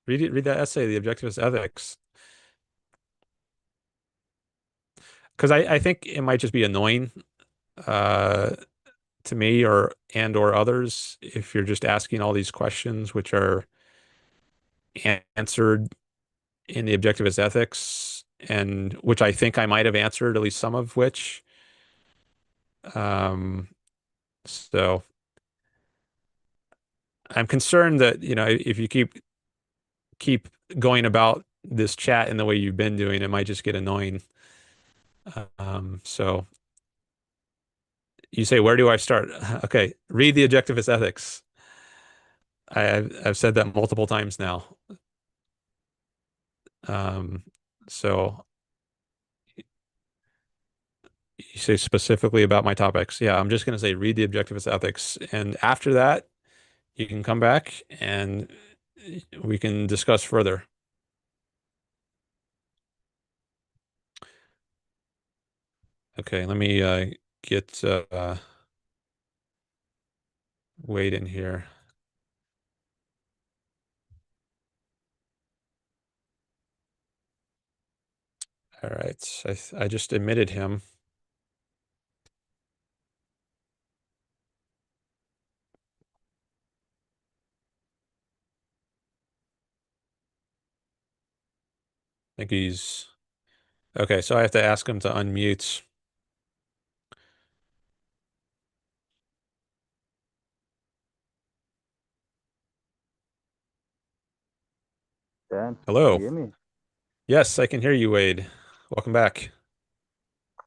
Read that essay, The Objectivist Ethics. Because I think it might just be annoying uh, to me or others if you're just asking all these questions which are answered in the Objectivist Ethics and which I think I might have answered, at least some of which. Um, so I'm concerned that, if you keep going about this chat in the way you've been doing, it might just get annoying. So you say, where do I start? Okay, read the Objectivist Ethics. I've said that multiple times now. Um, so you say specifically about my topics. Yeah, I'm just going to say read the Objectivist Ethics, and after that, you can come back and we can discuss further. Okay, let me get Wade in here. All right, I just admitted him. I think he's okay. So I have to ask him to unmute. Dan, can you Hello. hear me? Yes, I can hear you, Wade. Welcome back.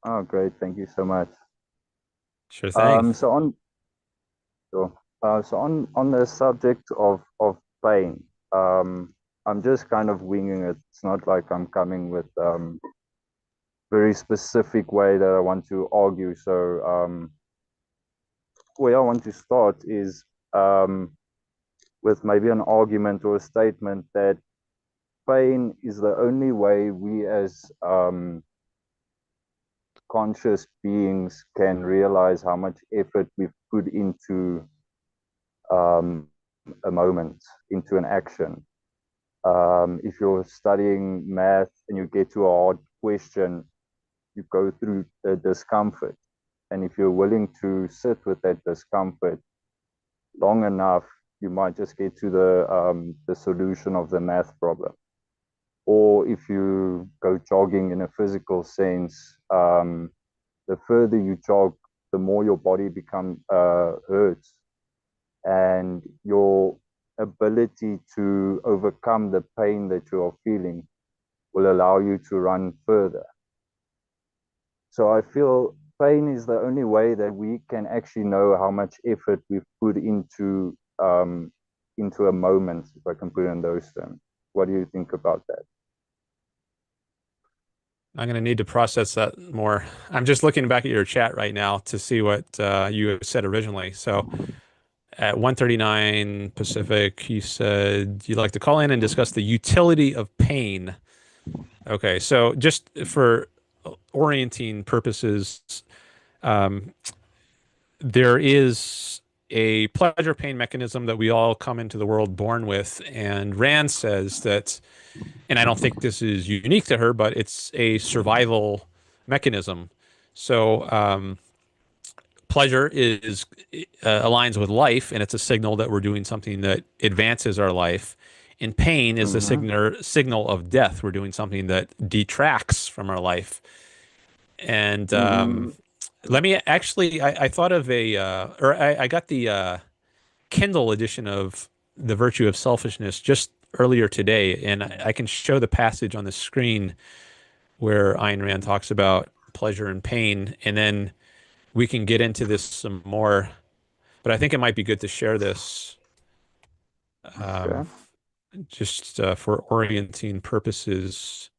Oh, great. Thank you so much. Sure thing. Um, so on, so, on the subject of pain, I'm just kind of winging it. It's not like I'm coming with very specific way that I want to argue. Where I want to start is um, with maybe an argument or a statement that pain is the only way we as conscious beings can realize how much effort we've put into um, a moment, into an action. If you're studying math and you get to a hard question, you go through the discomfort. And if you're willing to sit with that discomfort long enough, you might just get to the solution of the math problem. Or if you go jogging in a physical sense, the further you jog, the more your body become hurts, and your ability to overcome the pain that you are feeling will allow you to run further. So I feel pain is the only way that we can actually know how much effort we've put into a moment, if I can put it in those terms. What do you think about that? I'm going to need to process that more. I'm just looking back at your chat right now to see what you said originally. So at 1:39 Pacific, you said you'd like to call in and discuss the utility of pain. Okay, so just for orienting purposes, um, there is a pleasure pain mechanism that we all come into the world born with. And Rand says that, and I don't think this is unique to her, but it's a survival mechanism. So pleasure is aligns with life, and it's a signal that we're doing something that advances our life. And pain is the Mm-hmm. signal of death. We're doing something that detracts from our life. And Mm-hmm. let me actually, I thought of I got the Kindle edition of The Virtue of Selfishness just earlier today, and I can show the passage on the screen where Ayn Rand talks about pleasure and pain, and then we can get into this some more. But I think it might be good to share this um, Okay. just for orienting purposes.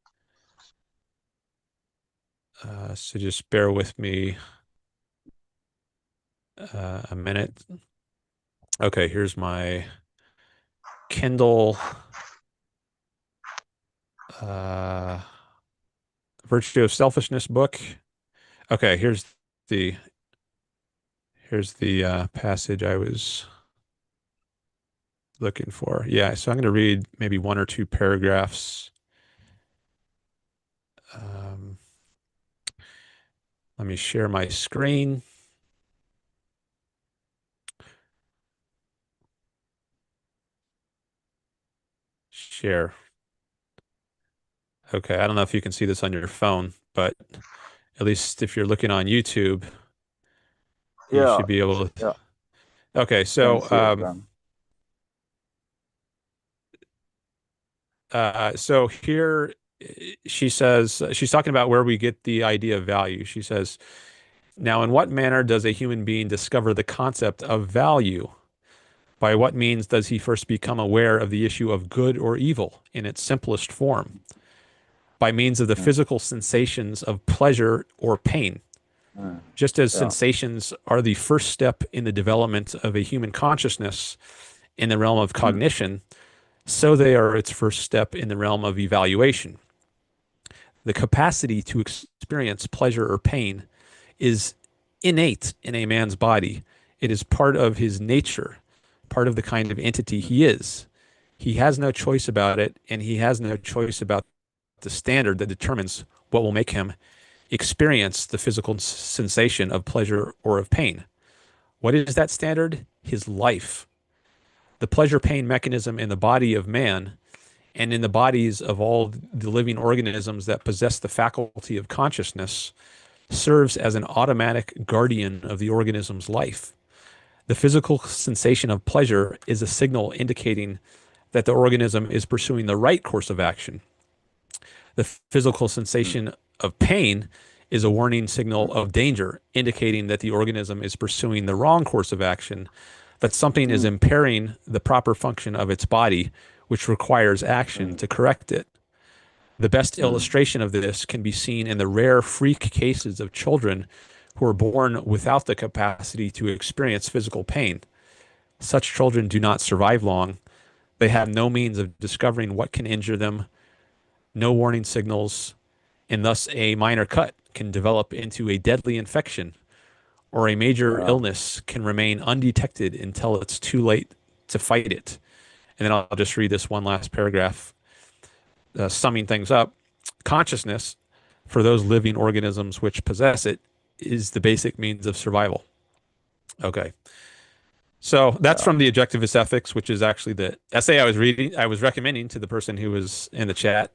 So just bear with me a minute. Okay, here's my Kindle uh, Virtue of Selfishness book. Okay, the here's the passage I was looking for. Yeah, so I'm going to read maybe one or two paragraphs. Um, Let me share my screen. Share. Okay, I don't know if you can see this on your phone, but at least if you're looking on YouTube, you Yeah, should be able to. yeah, Okay, can so see it. so here she says she's talking about where we get the idea of value. She says, "Now, in what manner does a human being discover the concept of value? By what means does he first become aware of the issue of good or evil in its simplest form? By means of the Mm, physical sensations of pleasure or pain. mm, Just as yeah. sensations are the first step in the development of a human consciousness in the realm of Mm, cognition, so they are its first step in the realm of evaluation. The capacity to experience pleasure or pain is innate in a man's body. It is part of his nature, part of the kind of entity mm, he is. He has no choice about it, and he has no choice about the standard that determines what will make him experience the physical sensation of pleasure or of pain. What is that standard? His life. The pleasure pain mechanism in the body of man and in the bodies of all the living organisms that possess the faculty of consciousness serves as an automatic guardian of the organism's life. The physical sensation of pleasure is a signal indicating that the organism is pursuing the right course of action. The physical mm, sensation of pain is a warning signal mm, of danger, indicating that the organism is pursuing the wrong course of action, that something is mm, impairing the proper function of its body, which requires action mm, to correct it. The best mm, illustration of this can be seen in the rare freak cases of children who are born without the capacity to experience physical pain. Such children do not survive long. They have no means of discovering what can injure them, no warning signals, and thus a minor cut can develop into a deadly infection, or a major yeah, illness can remain undetected until it's too late to fight it. And then I'll just read this one last paragraph, summing things up. Consciousness, for those living organisms which possess it, is the basic means of survival. Okay. So that's yeah. from the Objectivist Ethics, which is actually the essay I was reading, I was recommending to the person who was in the chat.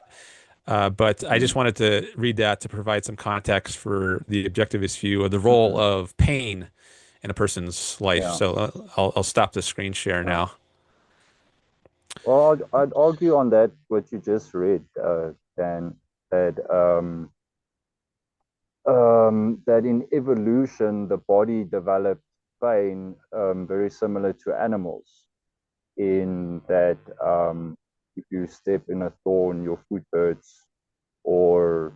But I just Mm, wanted to read that to provide some context for the objectivist view of the role mm, of pain in a person's life. yeah, So I'll stop the screen share yeah. now. Well, I'd argue on that what you just read, Dan, that that in evolution the body developed pain very similar to animals. In that, if you step in a thorn, your foot hurts, or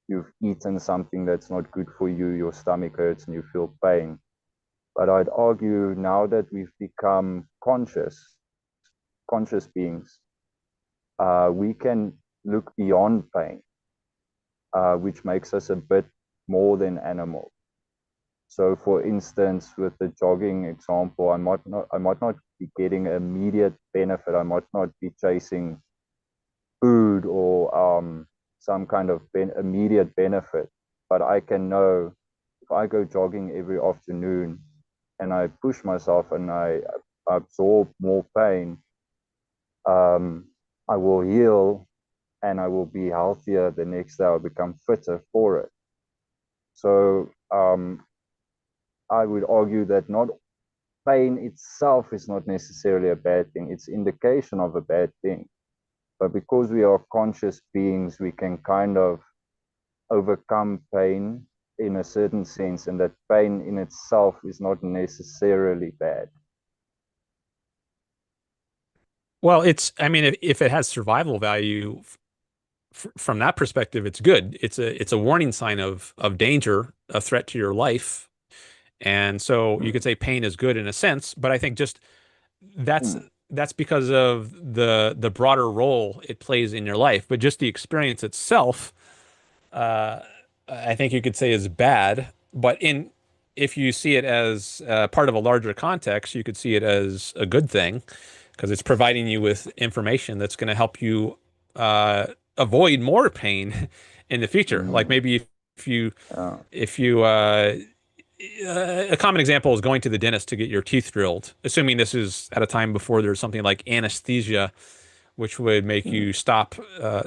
you've eaten something that's not good for you, your stomach hurts and you feel pain. But I'd argue now that we've become conscious beings, we can look beyond pain, which makes us a bit more than animals. So, for instance, with the jogging example, I might not be getting immediate benefit. I might not be chasing food or some kind of immediate benefit, but I can know if I go jogging every afternoon and I push myself and I absorb more pain, um, I will heal and I will be healthier the next day. I'll become fitter for it. So I would argue that not pain itself is not necessarily a bad thing. It's indication of a bad thing. But because we are conscious beings, we can kind of overcome pain in a certain sense, and that pain in itself is not necessarily bad. Well, I mean, if it has survival value from that perspective, it's good. It's a warning sign of danger, a threat to your life. And so you Mm, could say pain is good in a sense, but I think just that's mm, that's because of the broader role it plays in your life. But just the experience itself, uh, I think you could say is bad. But in if you see it as part of a larger context, you could see it as a good thing because it's providing you with information that's going to help you uh, avoid more pain in the future. Like mm, maybe if you yeah, if you a common example is going to the dentist to get your teeth drilled, assuming this is at a time before there's something like anesthesia, which would make mm, you stop,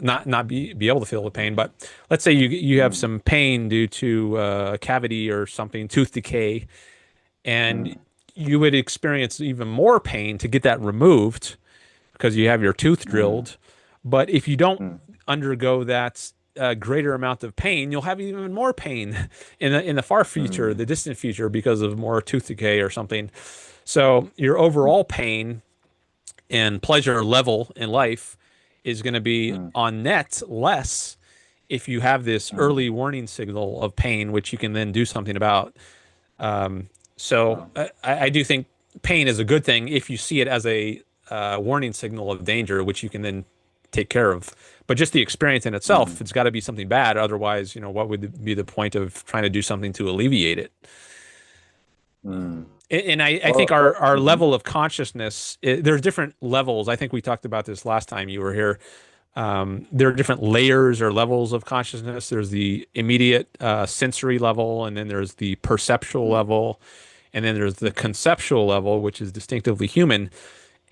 not be able to feel the pain. But let's say you have mm, some pain due to a cavity or something, tooth decay, and mm, you would experience even more pain to get that removed because you have your tooth mm, drilled. But if you don't mm, undergo that greater amount of pain, you'll have even more pain in the far future, mm, the distant future, because of more tooth decay or something. So your overall pain and pleasure level in life is going to be mm, on net less if you have this mm, early warning signal of pain, which you can then do something about. So yeah, I do think pain is a good thing if you see it as a warning signal of danger, which you can then take care of. But just the experience in itself, mm, it's got to be something bad. Otherwise, what would be the point of trying to do something to alleviate it? mm. And I think Well, our mhm, level of consciousness, there's different levels. I think we talked about this last time you were here. There are different layers or levels of consciousness. There's the immediate sensory level, and then there's the perceptual mm, level, and then there's the conceptual level, which is distinctively human.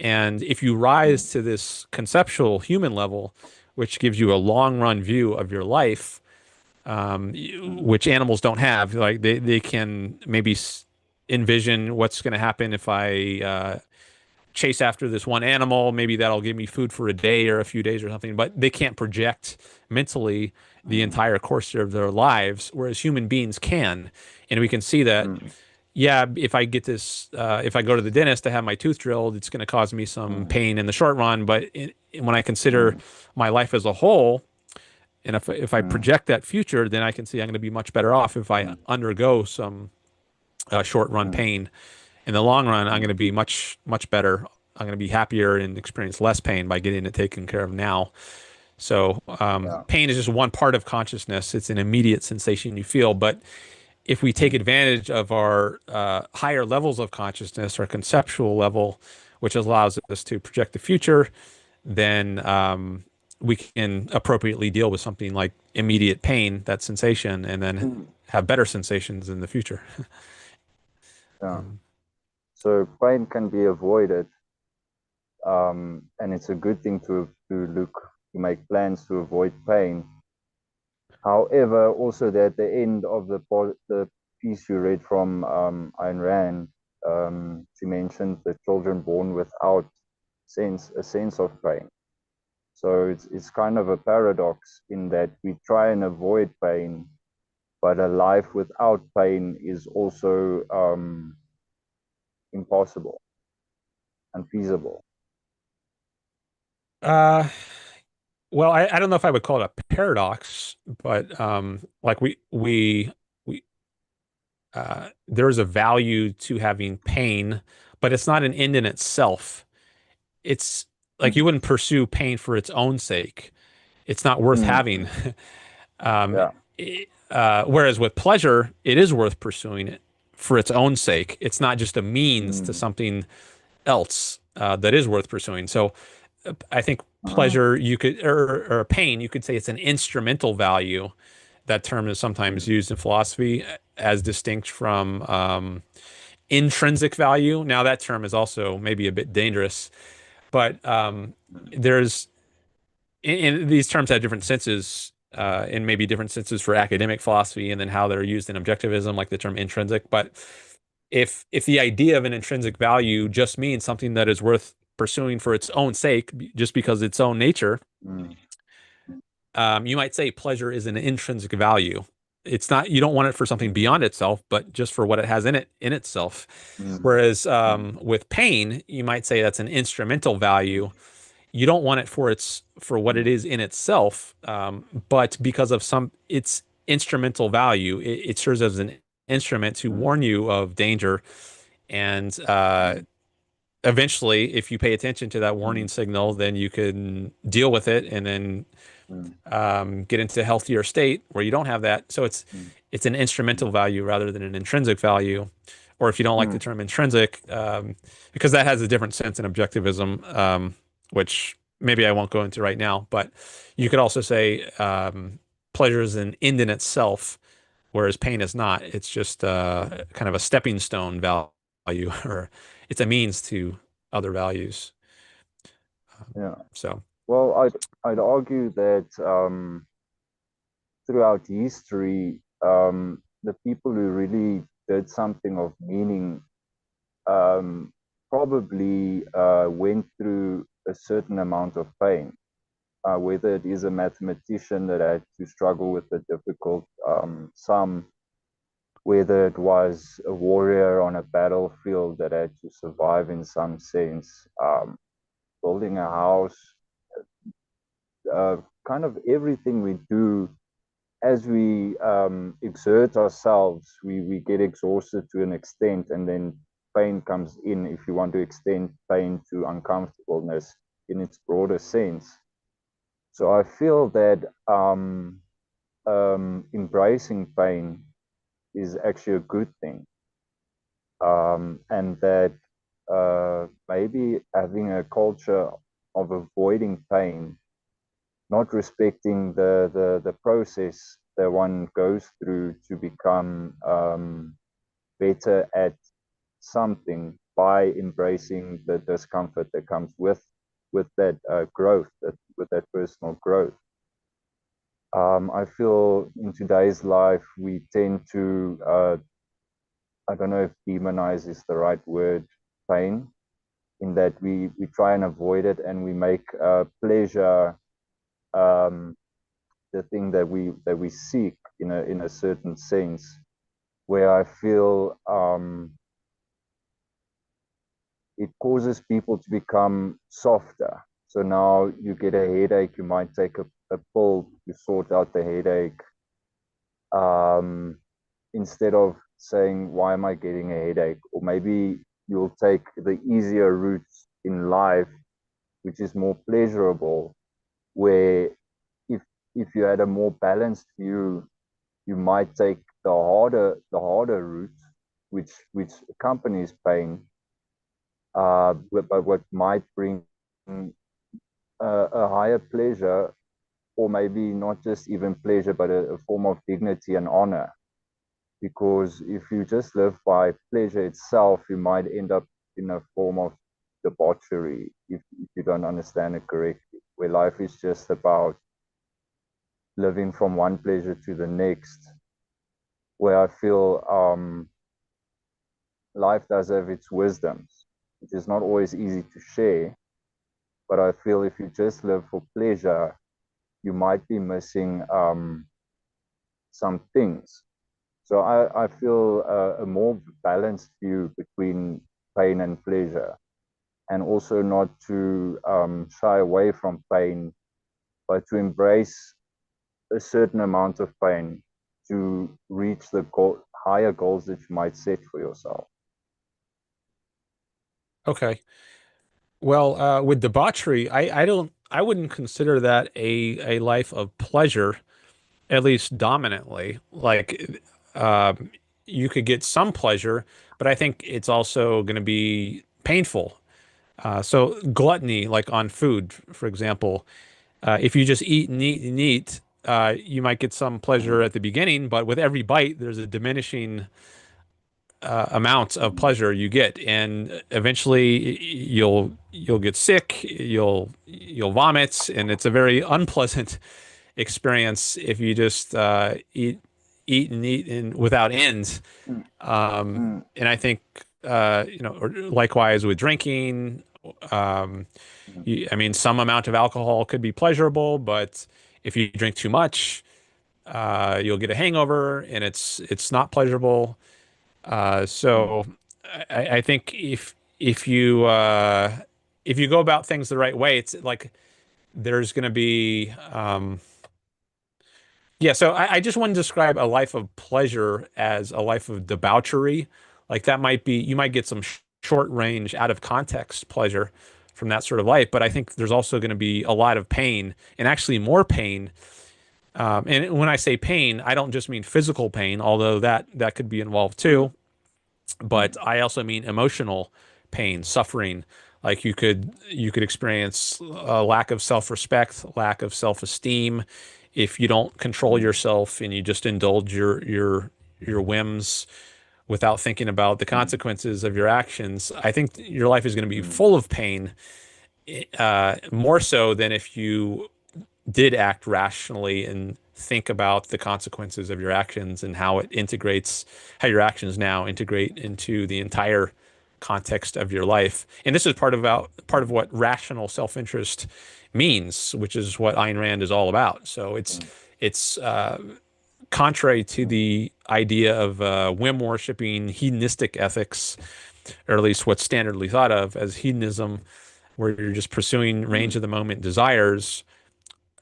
And if you mm, rise to this conceptual human level, which gives you a long run view of your life, mm, which animals don't have, like they can maybe envision what's going to happen if I chase after this one animal. Maybe that'll give me food for a day or a few days or something, but they can't project mentally the mm, entire course of their lives, whereas human beings can. And we can see that, mm, yeah, if I get this, if I go to the dentist to have my tooth drilled, it's going to cause me some mm, pain in the short run. But when I consider mm, my life as a whole, and if I mm, project that future, then I can see I'm going to be much better off if I mm, undergo some short run mm, pain. In the long run, I'm going mm. to be much better. I'm going to be happier and experience less pain by getting it taken care of now. So Yeah. pain is just one part of consciousness. It's an immediate sensation you feel, but if we take Mm, advantage of our higher levels of consciousness, our conceptual level, which allows us to project the future, then we can appropriately deal with something like immediate pain, that sensation, and then mm, have better sensations in the future. yeah. Um, So pain can be avoided, and it's a good thing to make plans to avoid pain. However, also at the end of the piece you read from Ayn Rand, she mentioned the children born without a sense of pain. So it's kind of a paradox in that we try and avoid pain, but a life without pain is also impossible, unfeasible. uh, well, I don't know if I would call it a paradox, but like we there's a value to having pain, but it's not an end in itself. It's like you Mm, wouldn't pursue pain for its own sake. It's not worth mm, having. Um, yeah. whereas with pleasure, it is worth pursuing it for its own sake. It's not just a means to Mm, something else that is worth pursuing. So I think uh, pleasure, you could, or pain, you could say it's an instrumental value. That term is sometimes mm, used in philosophy as distinct from intrinsic value. Now, that term is also maybe a bit dangerous, but there's and these terms have different senses, and maybe different senses for academic philosophy, and then how they're used in objectivism, like the term intrinsic. But if the idea of an intrinsic value just means something that is worth pursuing for its own sake, just because its own nature, mm, you might say pleasure is an intrinsic value. It's not, you don't want it for something mm, beyond itself, but just for what it has in it in itself. mm, Whereas mm, with pain, you might say that's an instrumental mm, value. You don't want it for what it mm, is in itself, but because of some its instrumental value, it serves as an instrument to mm, warn you of danger. And mm, eventually, if you pay attention to that warning mm, signal, then you can deal with it and then mm, get into a healthier state where you don't have that. So mm, it's an mm, instrumental value rather than an intrinsic value. Or if you don't like the mm, term intrinsic, because that has a different sense in objectivism, which maybe I won't go into right now. But you could also say pleasure is an end in itself, whereas pain is not. It's just kind of a stepping stone value, or it's a means to other values. yeah. So. Well, I'd argue that throughout history, the people who really did something of meaning um, probably went through a certain amount of pain. Whether it is a mathematician that had to struggle with a difficult sum, whether it was a warrior on a battlefield that had to survive in some sense, building a house, uh, kind of everything we do as we exert ourselves, we get exhausted to an extent, and then pain comes in if you want to extend pain to uncomfortableness in its broader sense. So I feel that embracing pain is actually a good thing, and that maybe having a culture of avoiding pain, not respecting the process that one goes through to become better at something by embracing the discomfort that comes with that growth, with that personal growth. I feel in today's life we tend to I don't know if demonize is the right word, pain. in that we try and avoid it, and we make pleasure um, the thing that we seek in a certain sense, where I feel it causes people to become softer. So now you get a headache, you might take a pill to sort out the headache, um, instead of saying, why am I getting a headache? Or maybe you'll take the easier route in life, which is more pleasurable, where if if you had a more balanced view, you might take the harder route, which accompanies pain, but what might bring a higher pleasure, or maybe not just even pleasure, but a form of dignity and honor. Because if you just live by pleasure itself, you might end up in a form of debauchery if you don't understand it correctly, where life is just about living from one pleasure to the next, where I feel life does have its wisdoms, which is not always easy to share. But I feel if you just live for pleasure, you might be missing some things. So I feel a more balanced view between pain and pleasure, and also not to shy away from pain, but to embrace a certain amount of pain to reach the higher goals that you might set for yourself. Okay. Well, with debauchery, I wouldn't consider that a life of pleasure, at least dominantly. Like, you could get some pleasure, but I think it's also going to be painful. So gluttony, like on food, for example, if you just eat and eat and eat, you might get some pleasure Mm, at the beginning, but with every bite, there's a diminishing amount of mm, pleasure you get, and eventually you'll get sick, you'll vomit, and it's a very unpleasant experience if you just eat and without end. mm, mm, And I think or likewise with drinking. Um, mm, I mean, some amount of alcohol could be pleasurable, but if you drink too much, you'll get a hangover, and it's not pleasurable. mm, So I think if you go about things the right way, it's like there's going to be yeah. So I just want to describe a life of pleasure as a life of debauchery. Like that might be you might get some short range, out of context pleasure from that sort of life, but I think there's also going to be a lot of pain, and actually more pain. And when I say pain, I don't just mean physical pain, although that could be involved mm, too. But I also mean emotional pain, suffering. Like you could experience a lack of self-respect, lack of self-esteem if you don't control mm, yourself and you just indulge your whims without thinking about the mm, consequences of your actions. I think your life is going to be mm, full of pain, more so than if you did act rationally and think about the consequences of your actions and how it integrates, how your actions now integrate into the entire context of your life. And this is part of mm, what rational self-interest means, which is what Ayn Rand is all about. So mm, it's contrary to mm, the idea of whim worshipping hedonistic ethics, or at least what's standardly thought of as hedonism, where you're just pursuing range mm, of the moment desires.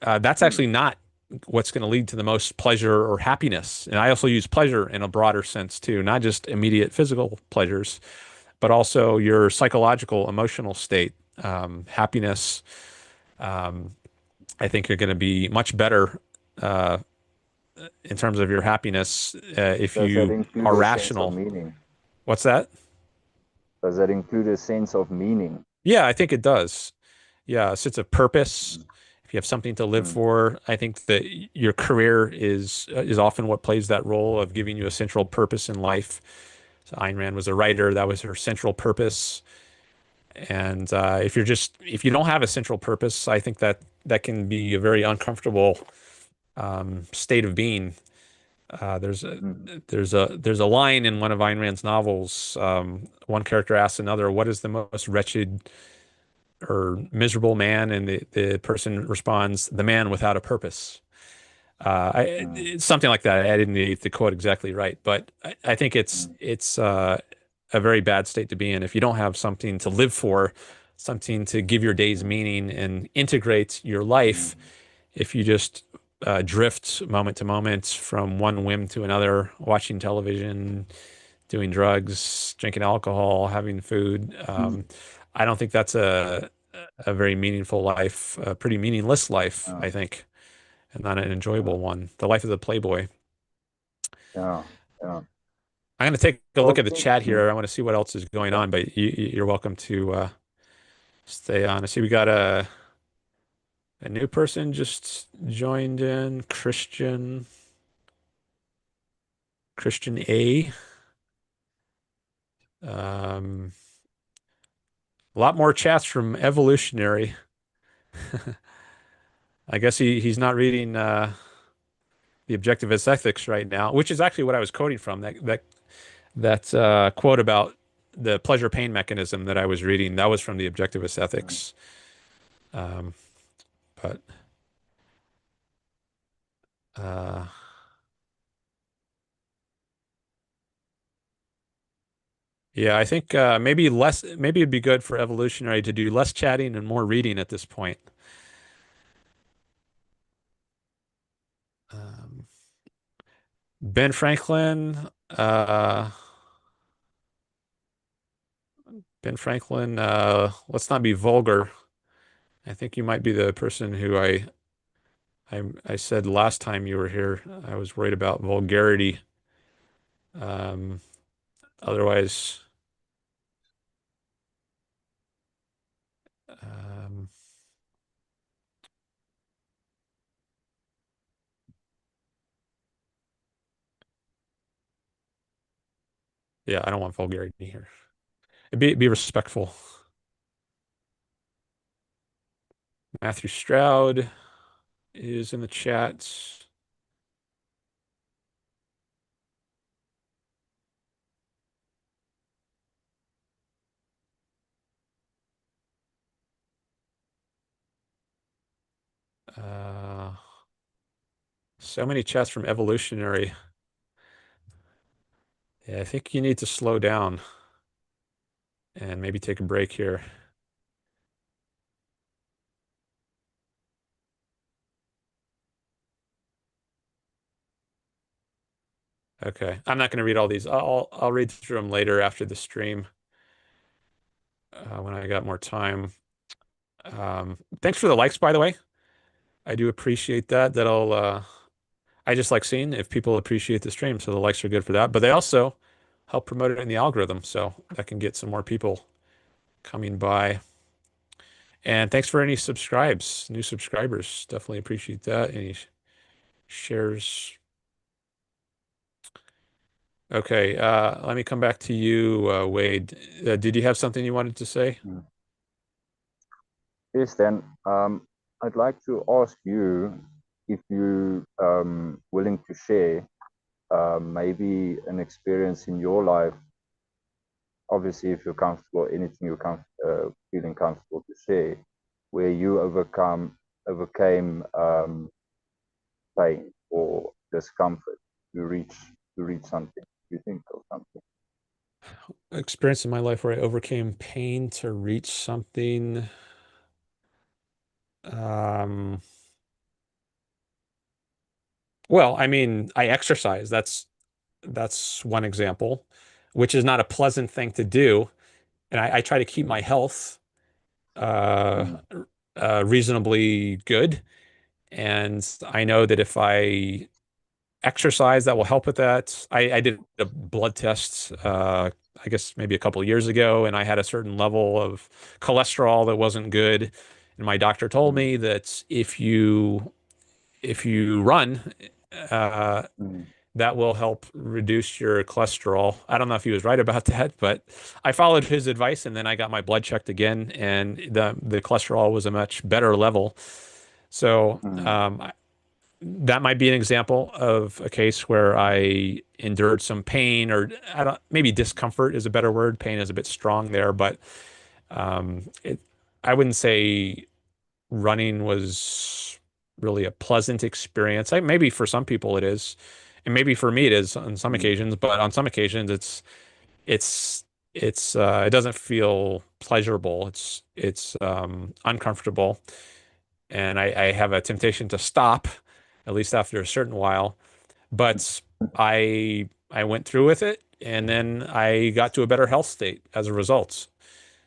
That's mm, actually not what's going to lead to the most pleasure or happiness. And I also use pleasure in a broader sense too, not just immediate physical pleasures, but also your psychological, emotional state. Happiness, I think you're going to be much better uh, in terms of your happiness if Does that you include are a sense of rational. meaning? What's that? Does that include a sense of meaning? Yeah, I think it does. Yeah, a sense of purpose. Mm, If you have something to live mm, for, I think that your career is often what plays that role of giving you a central purpose in life. So Ayn Rand was a writer; that was her central purpose. And if you don't have a central purpose, I think that can be a very uncomfortable state of being. Uh, there's a mm, there's a line in one of Ayn Rand's novels. One character asks another, "What is the most wretched or miserable man?" And the person responds, "The man without a purpose." mm, It's something like that. I didn't get the quote exactly right, but I think mm, it's a very bad state to be in if you don't have something to live for, something to give your days mm, meaning and integrate your life. mm, If you just drift moment to moment from one whim to another, watching television, doing drugs, drinking alcohol, having food, mm, I don't think that's a very meaningful life, a pretty meaningless life, yeah, I think, and not an yeah, enjoyable one. The life of the playboy. yeah, yeah. I'm going to take a look Well, at the chat here. I want to see what else is going okay. on, but you're welcome to stay on. I see we got a new person just joined in, Christian A. Um, a lot more chats from Evolutionary. I guess he's not reading the Objectivist Ethics right now, which is actually what I was quoting from. That quote about the pleasure pain mechanism that I was reading. That was from the Objectivist Mm, Ethics. Um, but uh, yeah, I think maybe it'd be good for Evolutionary to do less chatting and more reading at this point. Um, Ben Franklin, uh, Ben Franklin, let's not be vulgar. I think you might be the person who I said last time you were here. I was worried about vulgarity. Um, otherwise, um, yeah, I don't want vulgarity here. Be respectful. Matthew Stroud is in the chat. Uh, so many chats from Evolutionary. Yeah, I think you need to slow down and maybe take a break here. Okay, I'm not going to read all these. I'll read through them later after the stream when I got more time. Thanks for the likes, by the way. I do appreciate that. I just like seeing if people appreciate the stream, so the likes are good for that. But they also help promote it in the algorithm, so that can get some more people coming by. And thanks for any new subscribers. Definitely appreciate that. Any shares. Okay, let me come back to you, Wade. Did you have something you wanted to say? mm. Yes, then I'd like to ask you if you willing to share maybe an experience in your life. Obviously, if you're comfortable, anything you're feeling comfortable to share, where you overcame pain or discomfort to reach something. You think of something. Experience in my life where I overcame pain to reach something. Um, well, I mean, I exercise. That's one example, which is not a pleasant thing to do. And I try to keep Mm, my health uh, mm, reasonably good. And I know that if I exercise, that will help with that. I did a blood test, I guess maybe a couple of years ago, and I had a certain level of cholesterol that wasn't good. And my doctor told mm, me that if you run, uh, mm, that will help reduce your cholesterol. I don't know if he was right about that, but I followed his advice, and then I got my blood checked again, and the cholesterol was a much better level. So mm, that might be an example of a case where I endured some pain, or I don't, maybe discomfort is a better word. Pain is a bit strong there, but it, I wouldn't say running was really a pleasant experience. Maybe for some people it is, and maybe for me it is on some mm, occasions, but on some occasions it's it doesn't feel pleasurable. It's uncomfortable, and I have a temptation to stop, at least after a certain while. But I went through with it, and then I got to a better health state as a result.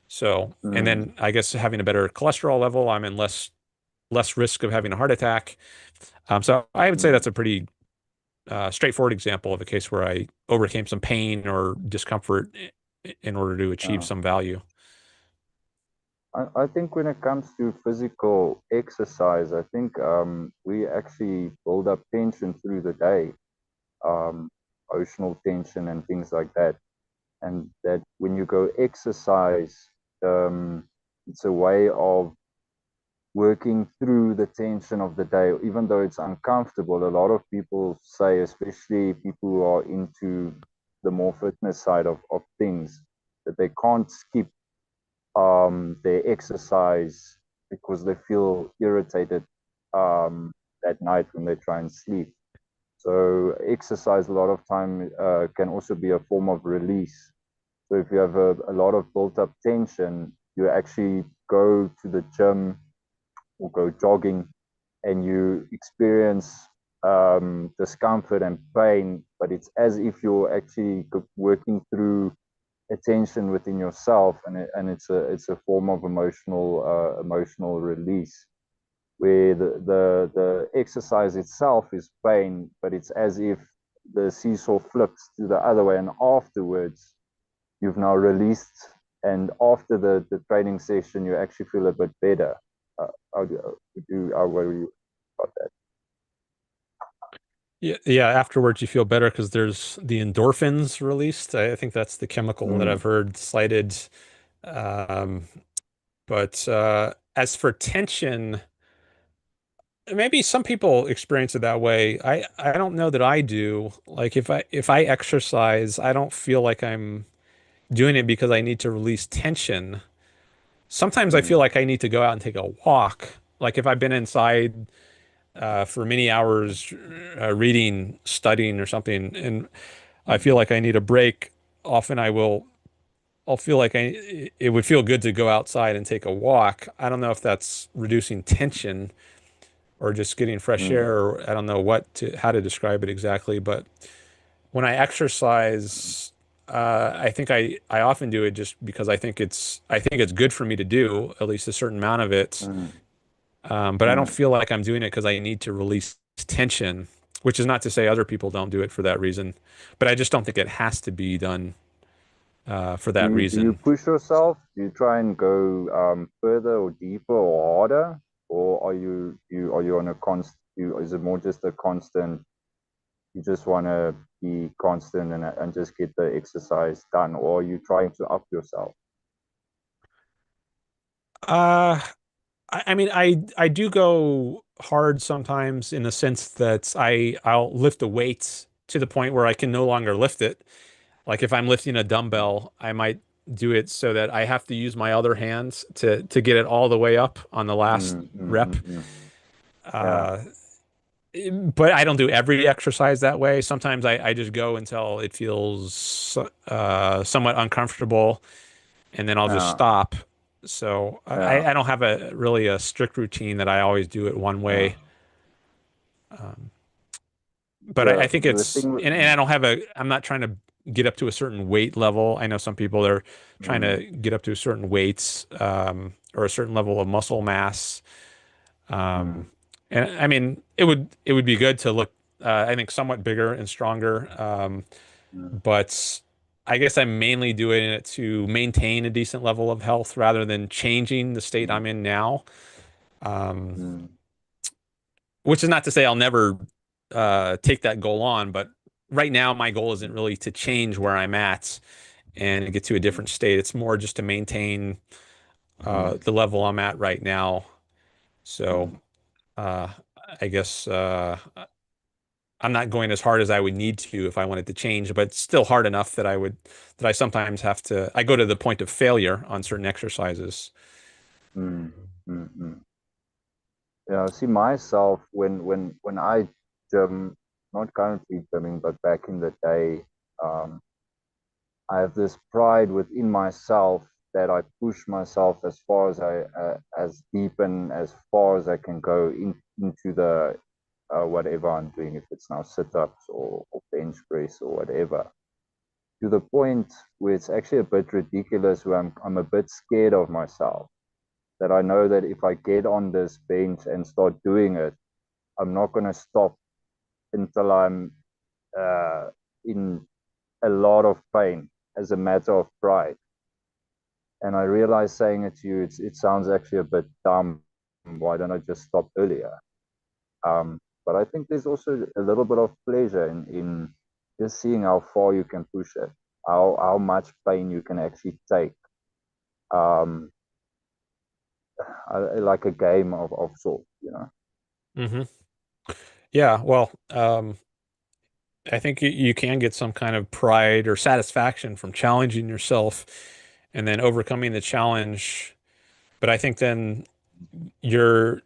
So, and mm, then I guess having a better cholesterol level, I'm in less risk of having a heart attack. So I would say mm. that's a pretty straightforward example of a case where I overcame some pain or discomfort in order to achieve Yeah. some value. I think when it comes to physical exercise, I think we actually build up tension through the day, um, emotional tension and things like that. And that when you go exercise, it's a way of working through the tension of the day, even though it's uncomfortable. A lot of people say, especially people who are into the more fitness side of things, that they can't skip their exercise because they feel irritated at night when they try and sleep. So exercise a lot of time can also be a form of release. So if you have a lot of built up tension, you actually go to the gym or go jogging and you experience discomfort and pain, but it's as if you're actually working through a tension within yourself, and it's a form of emotional release where the exercise itself is pain, but it's as if the seesaw flips to the other way, and afterwards you've now released, and after the training session you actually feel a bit better. How were you about that? Yeah, yeah. Afterwards, you feel better because there's the endorphins released. I think that's the chemical that Mm, I've heard cited. Um, but as for tension, maybe some people experience it that way. I don't know that I do. Like if I exercise, I don't feel like I'm doing it because I need to release tension. Sometimes I feel mm, like I need to go out and take a walk. Like if I've been inside for many hours reading, studying, or something, and I feel mm, like I need a break, often I'll feel like it would feel good to go outside and take a walk. I don't know if that's reducing tension or just getting fresh mm, air, or I don't know how to describe it exactly, but when I exercise, I think I often do it just because I think it's good for me to do at least a certain amount of it. mm, But I don't mm. feel like I'm doing it because I need to release tension, which is not to say other people don't do it for that reason, but I just don't think it has to be done for that Do you reason. push yourself? Do you try and go further or deeper or harder, or are you on a is it more just a constant? You just want to be constant and just get the exercise done, or are you trying to up yourself? Uh, I mean, I do go hard sometimes in the sense that I'll lift a weight to the point where I can no longer lift it. Like if I'm lifting a dumbbell, I might do it so that I have to use my other hands to get it all the way up on the last Mm, mm, rep. mm, mm. Yeah, Uh, but I don't do every exercise that way. Sometimes I just go until it feels somewhat uncomfortable, and then I'll just yeah, stop. So yeah, I don't have a really a strict routine that I always do it one yeah. way. Um, but The I think the it's thing. and I don't have I'm not trying to get up to a certain weight level. I know some people are trying Mm, to get up to a certain weights or a certain level of muscle mass. mm, Um, and I mean, it would be good to look, I think, somewhat bigger and stronger. mm, But I guess I'm mainly doing it to maintain a decent level of health rather than changing the state mm, I'm in now. Um, mm, which is not to say I'll never take that goal on, but right now my goal isn't really to change where I'm at and get to a mm, different state. It's more just to maintain mm, the level I'm at right now. So mm. uh, I guess I'm not going as hard as I would need to if I wanted to change, but it's still hard enough that I sometimes have to, I go to the point of failure on certain exercises. Mm, mm, mm. See myself when I gym, not currently gymming, but back in the day, um, I have this pride within myself that I push myself as far as as deep and as far as I can go into the whatever I'm doing, if it's now sit-ups or bench press or whatever, to the point where it's actually a bit ridiculous, where I'm a bit scared of myself. That I know that if I get on this bench and start doing it, I'm not going to stop until I'm uh, in a lot of pain as a matter of pride. And I realize saying it to you, it sounds actually a bit dumb. Why don't I just stop earlier? But I think there's also a little bit of pleasure in just seeing how far you can push it, how much pain you can actually take. Um, like a game of sorts, you know. Hmm. Yeah, well, I think you can get some kind of pride or satisfaction from challenging yourself and then overcoming the challenge. But I think then you're,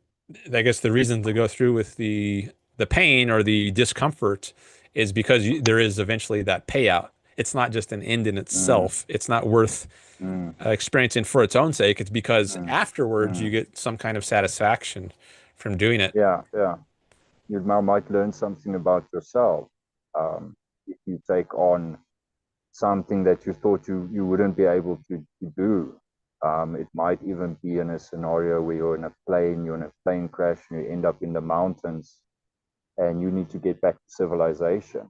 I guess the reason to go through with the pain or the discomfort is because there is eventually that payout. It's not just an end in Mm, itself. It's not worth mm, experiencing for its own sake. It's because mm, afterwards you mm. get some kind of satisfaction from doing it. Yeah, yeah. You might learn something about yourself if you take on something that you thought you wouldn't be able to do. It might even be in a scenario where you're in a plane, you're in a plane crash, and you end up in the mountains, and you need to get back to civilization.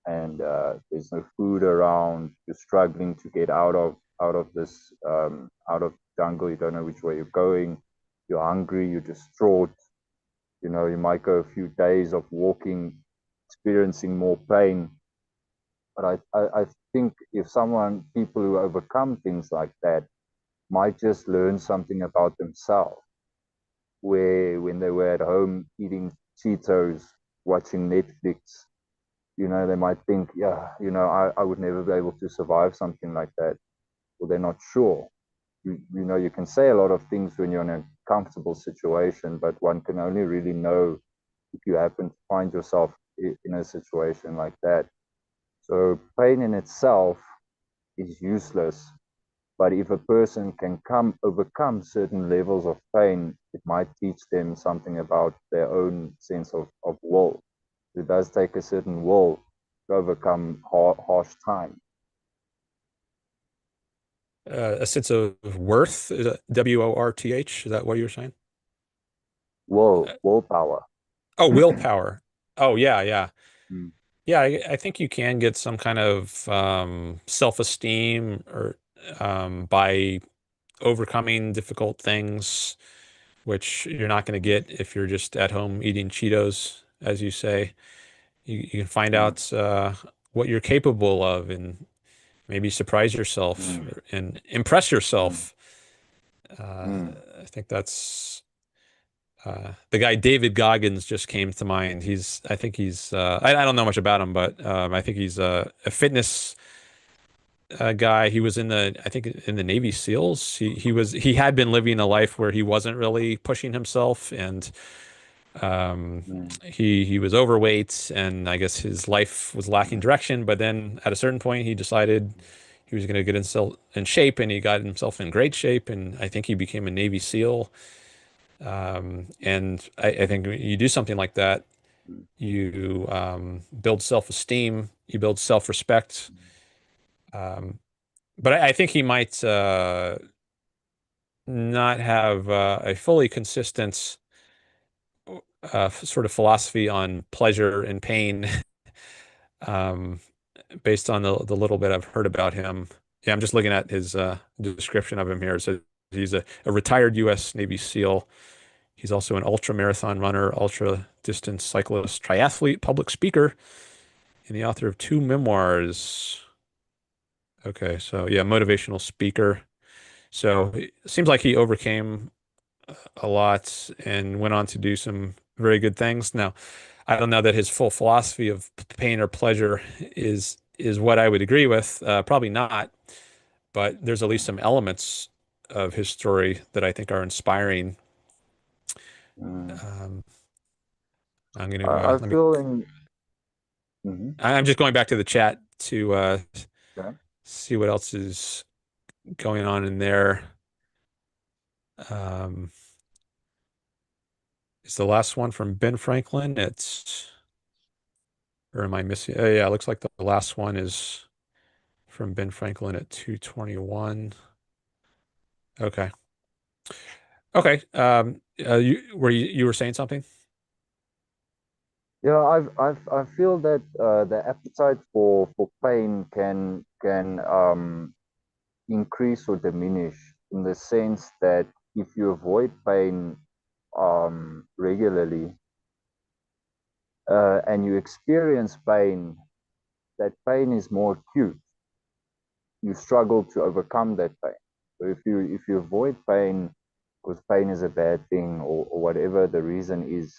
And there's no food around. You're struggling to get out of this out of the jungle. You don't know which way you're going. You're hungry. You're distraught. You might go a few days of walking, experiencing more pain. But I think if people who overcome things like that might just learn something about themselves, where when they were at home eating Cheetos, watching Netflix, they might think, yeah, I would never be able to survive something like that. Well, they're not sure. You can say a lot of things when you're in a comfortable situation, but one can only really know if you happen to find yourself in a situation like that. So pain in itself is useless, but if a person can overcome certain levels of pain, it might teach them something about their own sense of will. It does take a certain will to overcome harsh time. A sense of worth, is it WORTH? Is that what you're saying? Willpower. Oh, willpower. Oh, yeah, yeah. Mm, Yeah, I think you can get some kind of self-esteem or by overcoming difficult things, which you're not going to get if you're just at home eating Cheetos, as you say. You can find mm, out what you're capable of and maybe surprise yourself mm, and impress mm, yourself. mm, I think that's the guy David Goggins just came to mind. I think I don't know much about him, but I think he's a fitness guy. He was I think in the Navy SEALs. He had been living a life where he wasn't really pushing himself, and um, mm, he was overweight, and I guess his life was lacking mm, direction. But then at a certain point, he decided he was going to get himself in shape, and he got himself in great shape, and I think he became a Navy SEAL. And I think when you do something like that, mm, you build self-esteem, you build self-respect. Um, but I think he might not have a fully consistent sort of philosophy on pleasure and pain, um, based on the little bit I've heard about him. Yeah, I'm just looking at his description of him here. So he's a retired U.S. Navy SEAL. He's also an ultra marathon runner, ultra distance cyclist, triathlete, public speaker, and the author of two memoirs. Okay, so yeah, motivational speaker. So it seems like he overcame a lot and went on to do some very good things. Now, I don't know that his full philosophy of pain or pleasure is what I would agree with. Probably not, but there's at least some elements of his story that I think are inspiring. Mm. Um, I'm going to I let me. feel in. Mhm. I'm just going back to the chat to Okay. see what else is going on in there. Um, is the last one from Ben Franklin? Or am I missing? Oh, yeah, it looks like the last one is from Ben Franklin at 221. Okay. Okay. You were saying something? Yeah, I feel that the appetite for pain can increase or diminish in the sense that if you avoid pain regularly, and you experience pain, that pain is more acute. You struggle to overcome that pain. So if you avoid pain because pain is a bad thing, or whatever the reason is,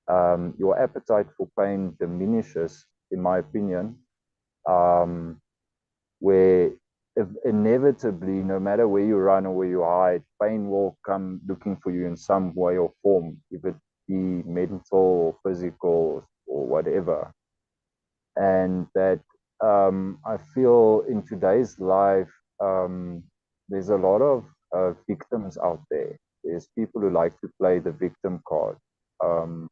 your appetite for pain diminishes, in my opinion, um, where inevitably, no matter where you run or where you hide, pain will come looking for you in some way or form, if it be mental or physical or whatever. And that, I feel in today's life, there's a lot of victims out there. There's people who like to play the victim card. Um,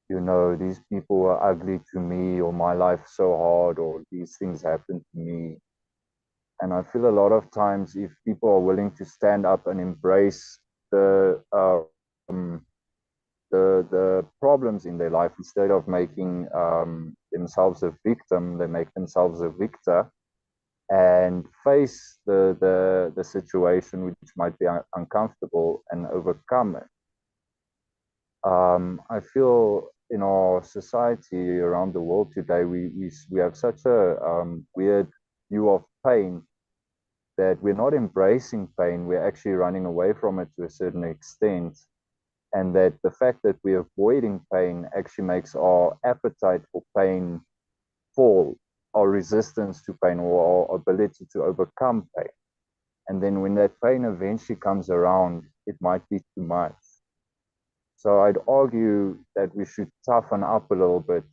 these people are ugly to me, or my life's so hard, or these things happen to me. And I feel a lot of times, if people are willing to stand up and embrace the the problems in their life, instead of making themselves a victim, they make themselves a victor and face the situation, which might be uncomfortable, and overcome it. I feel in our society around the world today, we have such a weird view of pain, that we're not embracing pain, we're actually running away from it to a certain extent. And that the fact that we're avoiding pain actually makes our appetite for pain fall, our resistance to pain, or our ability to overcome pain. And then when that pain eventually comes around, it might be too much. So I'd argue that we should toughen up a little bit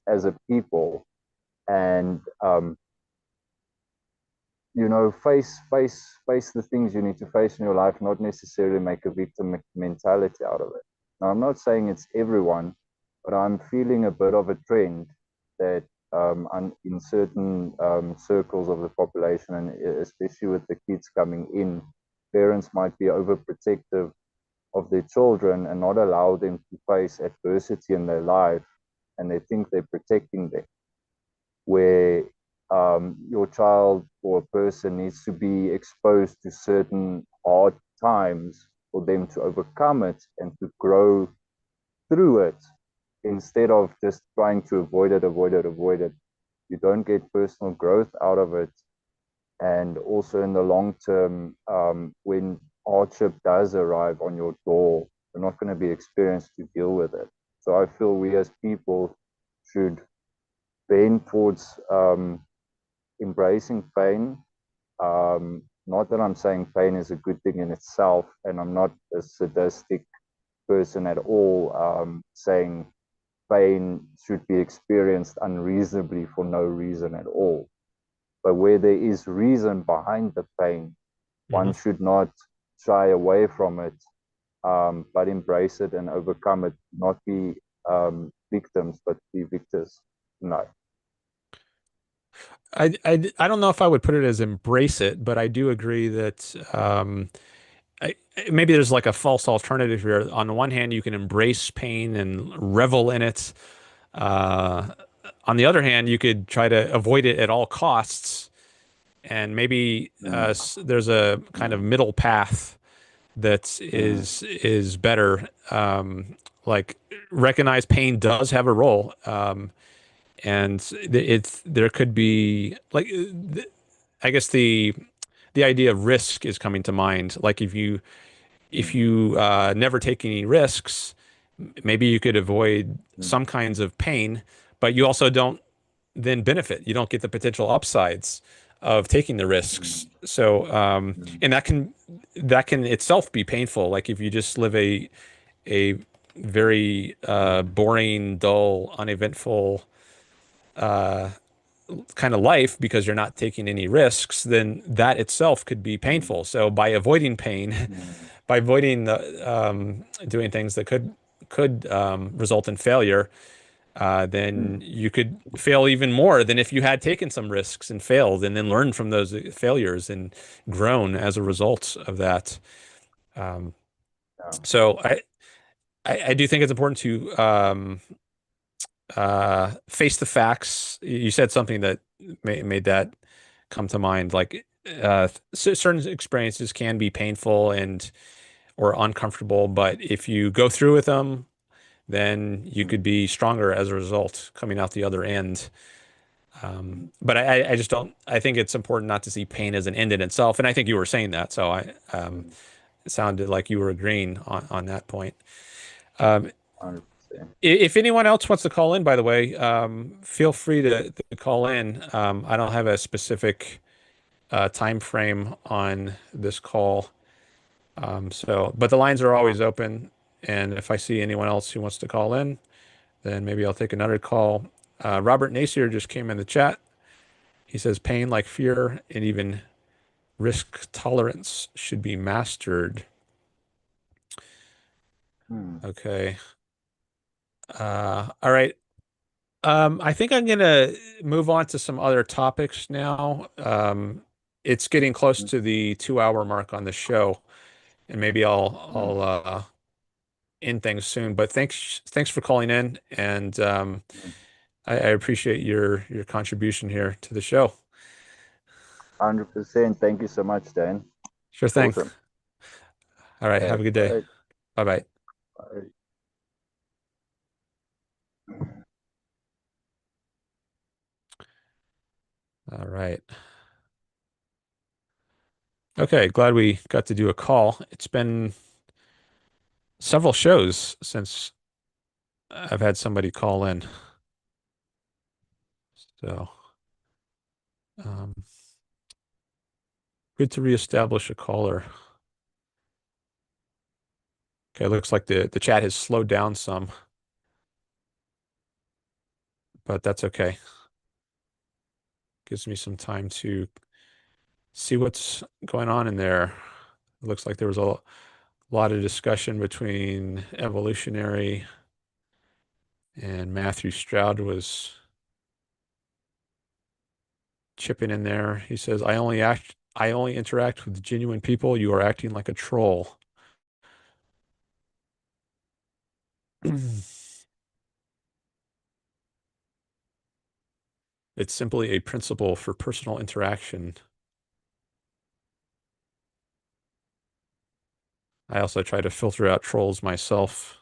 as a people, and face the things you need to face in your life, not necessarily make a victim mentality out of it. Now, I'm not saying it's everyone, but I'm feeling a bit of a trend that, in certain circles of the population, and especially with the kids coming in, parents might be overprotective of their children and not allow them to face adversity in their life, and they think they're protecting them, where your child or a person needs to be exposed to certain hard times for them to overcome it and to grow through it, instead of just trying to avoid it, avoid it, avoid it. You don't get personal growth out of it. And also in the long term, when hardship does arrive on your door, you're not going to be experienced to deal with it. So I feel we as people should bend towards embracing pain. Not that I'm saying pain is a good thing in itself, and I'm not a sadistic person at all, saying pain should be experienced unreasonably for no reason at all. But where there is reason behind the pain, one Hmm. should not shy away from it, but embrace it and overcome it, not be victims, but be victors. No. I don't know if I would put it as embrace it, but I do agree that I, maybe there's like a false alternative here. On the one hand, you can embrace pain and revel in it. Uh, on the other hand, you could try to avoid it at all costs. And maybe Mm, there's a kind of middle path that mm, is better. Like recognize pain does have a role, and it's there could be like I guess the idea of risk is coming to mind. Like if you mm, never take any risks, Maybe you could avoid mm, some kinds of pain, but you also don't then benefit. You don't get the potential upsides of taking the risks. mm, So, mm, and that can itself be painful. Like if you just live a very boring, dull, uneventful kind of life because you're not taking any risks, then that itself could be mm, painful. So by avoiding pain, mm, by avoiding doing things that could result in failure, then mm, you could fail even more than if you had taken some risks and failed, and then learned from those failures and grown as a result of that. Um, yeah, so I do think it's important to face the facts. You said something that made that come to mind. Like certain experiences can be painful and or uncomfortable, but if you go through with them, then you mm, could be stronger as a result coming out the other end. mm, But I just don't. I think it's important not to see pain as an end in itself, and I think you were saying that. So mm, it sounded like you were agreeing on that point. Um, 100%. if anyone else wants to call in, by the way, feel free to call in. I don't have a specific time frame on this call, but the lines are always open. And if I see anyone else who wants to call in, then maybe I'll take another call. Robert Nasir just came in the chat. He says pain like fear and even risk tolerance should be mastered. Mm, Okay. All right. I think I'm gonna move on to some other topics now. It's getting close mm, to the 2 hour mark on the show, and maybe mm, I'll end things soon. But thanks for calling in, and mm. I appreciate your contribution here to the show. 100%. Thank you so much, Dan. Sure thing. Awesome. All right. Okay, Have a good day. bye. Bye bye. Bye. All right. Okay. Glad we got to do a call. It's been several shows since I've had somebody call in. So, um, good to reestablish a caller. Okay, looks like the chat has slowed down some, but that's okay. Gives me some time to see what's going on in there. It looks like there was a lot of discussion between evolutionary and Matthew Stroud was chipping in there. He says, I only interact with genuine people. You are acting like a troll. It's simply a principle for personal interaction. I also try to filter out trolls myself.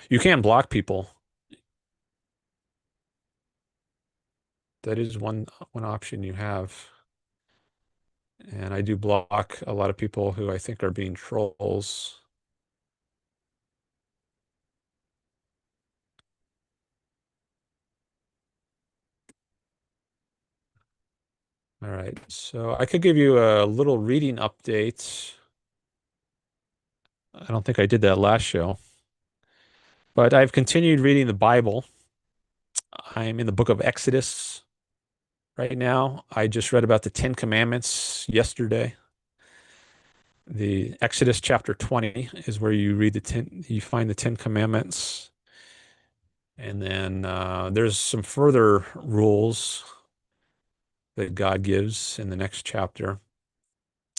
You can block people. That is one option you have. And I do block a lot of people who I think are being trolls. All right, so I could give you a little reading update. I don't think I did that last show, but I've continued reading the Bible. I'm in the book of Exodus right now. I just read about the Ten Commandments yesterday. The Exodus chapter 20 is where you find the Ten Commandments. And then there's some further rules that God gives in the next chapter.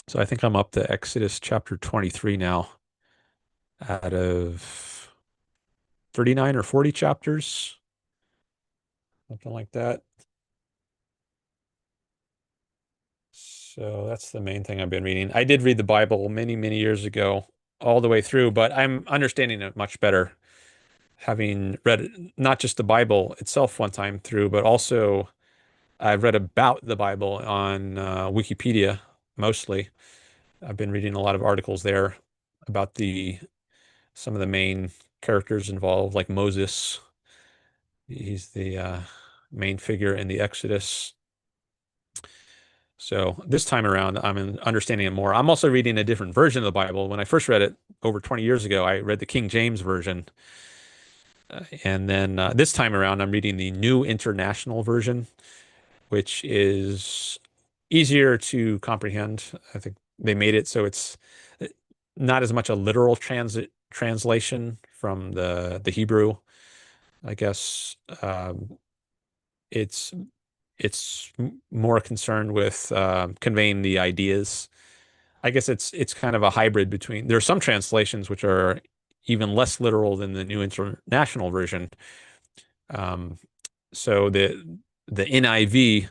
So I think I'm up to Exodus chapter 23 now out of 39 or 40 chapters, something like that. So that's the main thing I've been reading. I did read the Bible many, many years ago, all the way through, but I'm understanding it much better, having read not just the Bible itself one time through, but also I've read about the Bible on Wikipedia mostly. I've been reading a lot of articles there about some of the main characters involved, like Moses. He's the main figure in the Exodus. So this time around, I'm understanding it more. I'm also reading a different version of the Bible. When I first read it over 20 years ago, I read the King James version. And then this time around, I'm reading the New International Version, which is easier to comprehend. I think they made it so it's not as much a literal translation from the Hebrew. I guess it's it's more concerned with conveying the ideas. I guess it's kind of a hybrid between. There are some translations which are even less literal than the New International Version. Um, so the NIV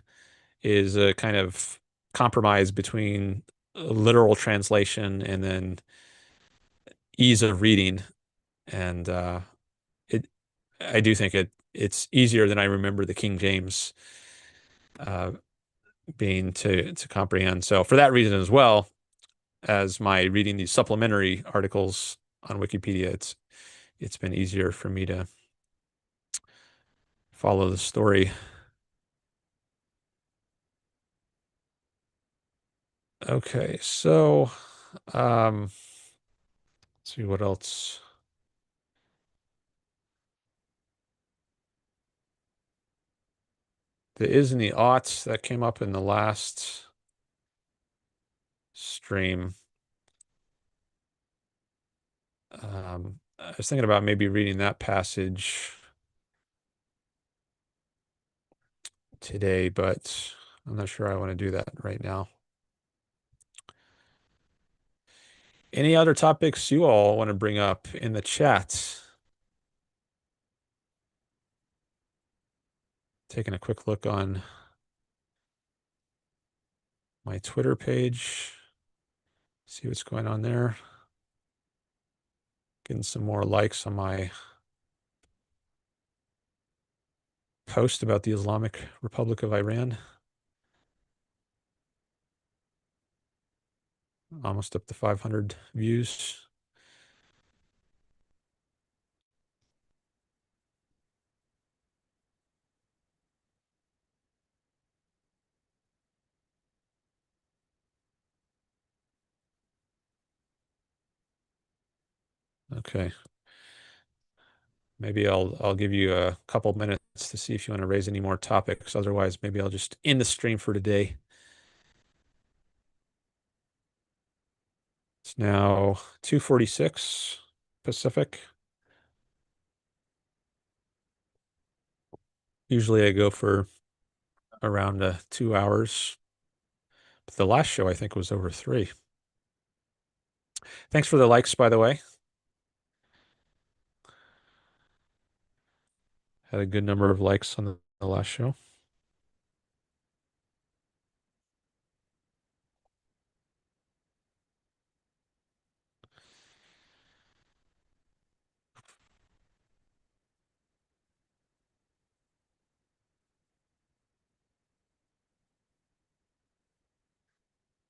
is a kind of compromise between a literal translation and then ease of reading. And it I do think it's easier than I remember the King James uh, being to comprehend. So for that reason as well as my reading these supplementary articles on Wikipedia, it's been easier for me to follow the story. Okay, so let's see what else. The is and the oughts that came up in the last stream. I was thinking about maybe reading that passage today, but I'm not sure I want to do that right now. Any other topics you all want to bring up in the chat? Taking a quick look on my Twitter page, see what's going on there. Getting some more likes on my post about the Islamic Republic of Iran. Almost up to 500 views. Okay. Maybe I'll give you a couple minutes to see if you want to raise any more topics. Otherwise, maybe I'll just end the stream for today. It's now 2:46 Pacific. Usually I go for around 2 hours. But the last show I think was over 3. Thanks for the likes, by the way. Had a good number of likes on the last show.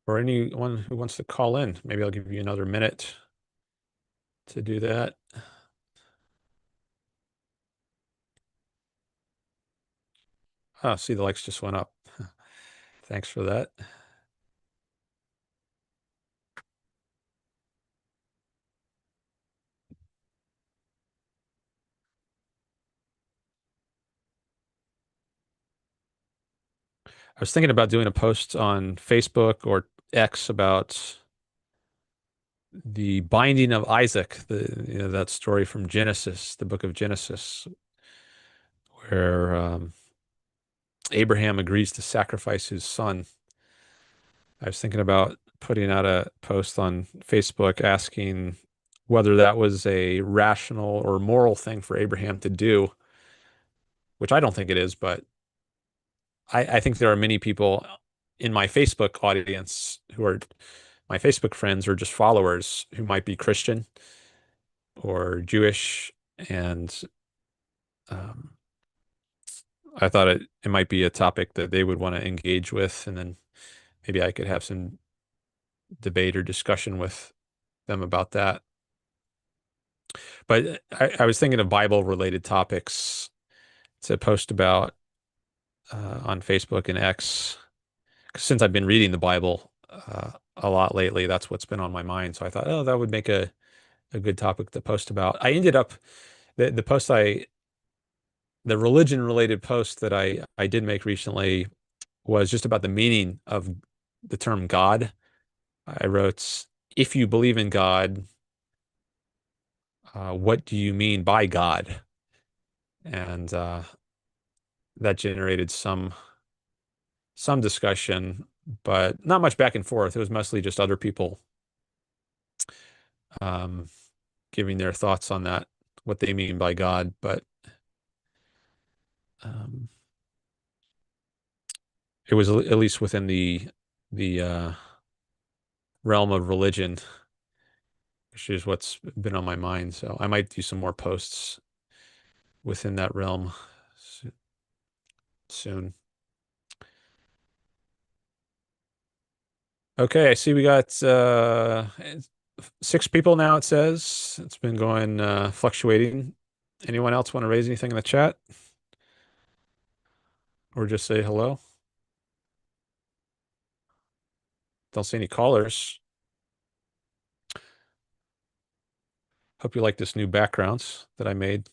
Or anyone who wants to call in, maybe I'll give you another minute to do that. Oh, see, the likes just went up. Thanks for that. I was thinking about doing a post on Facebook or X about the binding of Isaac, that story from Genesis, the book of Genesis, where Abraham agrees to sacrifice his son. I was thinking about putting out a post on Facebook asking whether that was a rational or moral thing for Abraham to do, which I don't think it is, but I think there are many people in my Facebook audience who are my Facebook friends or just followers who might be Christian or Jewish. And um, I thought it might be a topic that they would want to engage with. And then maybe I could have some debate or discussion with them about that. But I was thinking of Bible related topics to post about on Facebook and X. Since I've been reading the Bible a lot lately, that's what's been on my mind. So I thought, oh, that would make a good topic to post about. I ended up the post the religion related post that I did make recently was just about the meaning of the term God. I wrote, if you believe in God, what do you mean by God? And that generated some discussion, but not much back and forth. It was mostly just other people um, giving their thoughts on that, what they mean by God. But um, it was at least within the realm of religion, which is what's been on my mind. So I might do some more posts within that realm soon. Okay, I see we got 6 people now, it says. It's been going fluctuating. Anyone else want to raise anything in the chat or just say hello? Don't see any callers. Hope you like this new backgrounds that I made.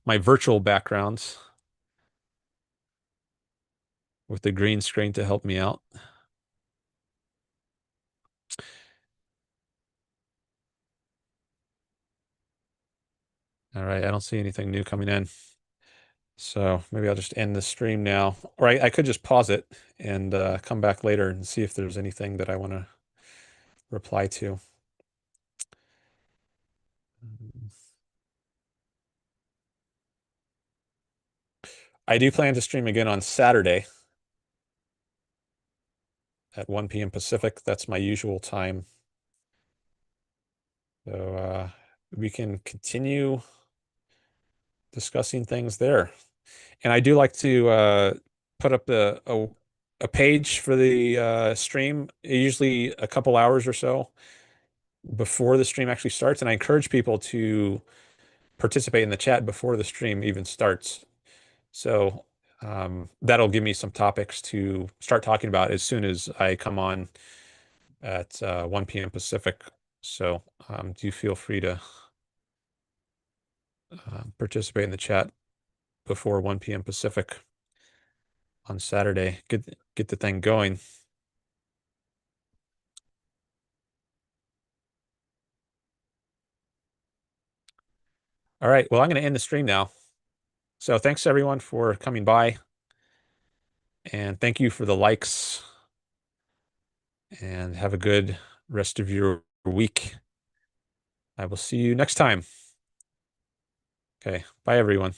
My virtual backgrounds with the green screen to help me out. All right, I don't see anything new coming in. So maybe I'll just end the stream now. Or I could just pause it and come back later and see if there's anything that I want to reply to. I do plan to stream again on Saturday at 1 p.m. Pacific. That's my usual time. So we can continue discussing things there. And I do like to put up a page for the stream, usually a couple hours or so before the stream actually starts. And I encourage people to participate in the chat before the stream even starts. So that'll give me some topics to start talking about as soon as I come on at 1 p.m. Pacific. So do feel free to participate in the chat before 1 p.m. Pacific on Saturday. Get the thing going. All right. Well, I'm going to end the stream now. So thanks everyone for coming by. And thank you for the likes. And have a good rest of your week. I will see you next time. Okay. Bye, everyone.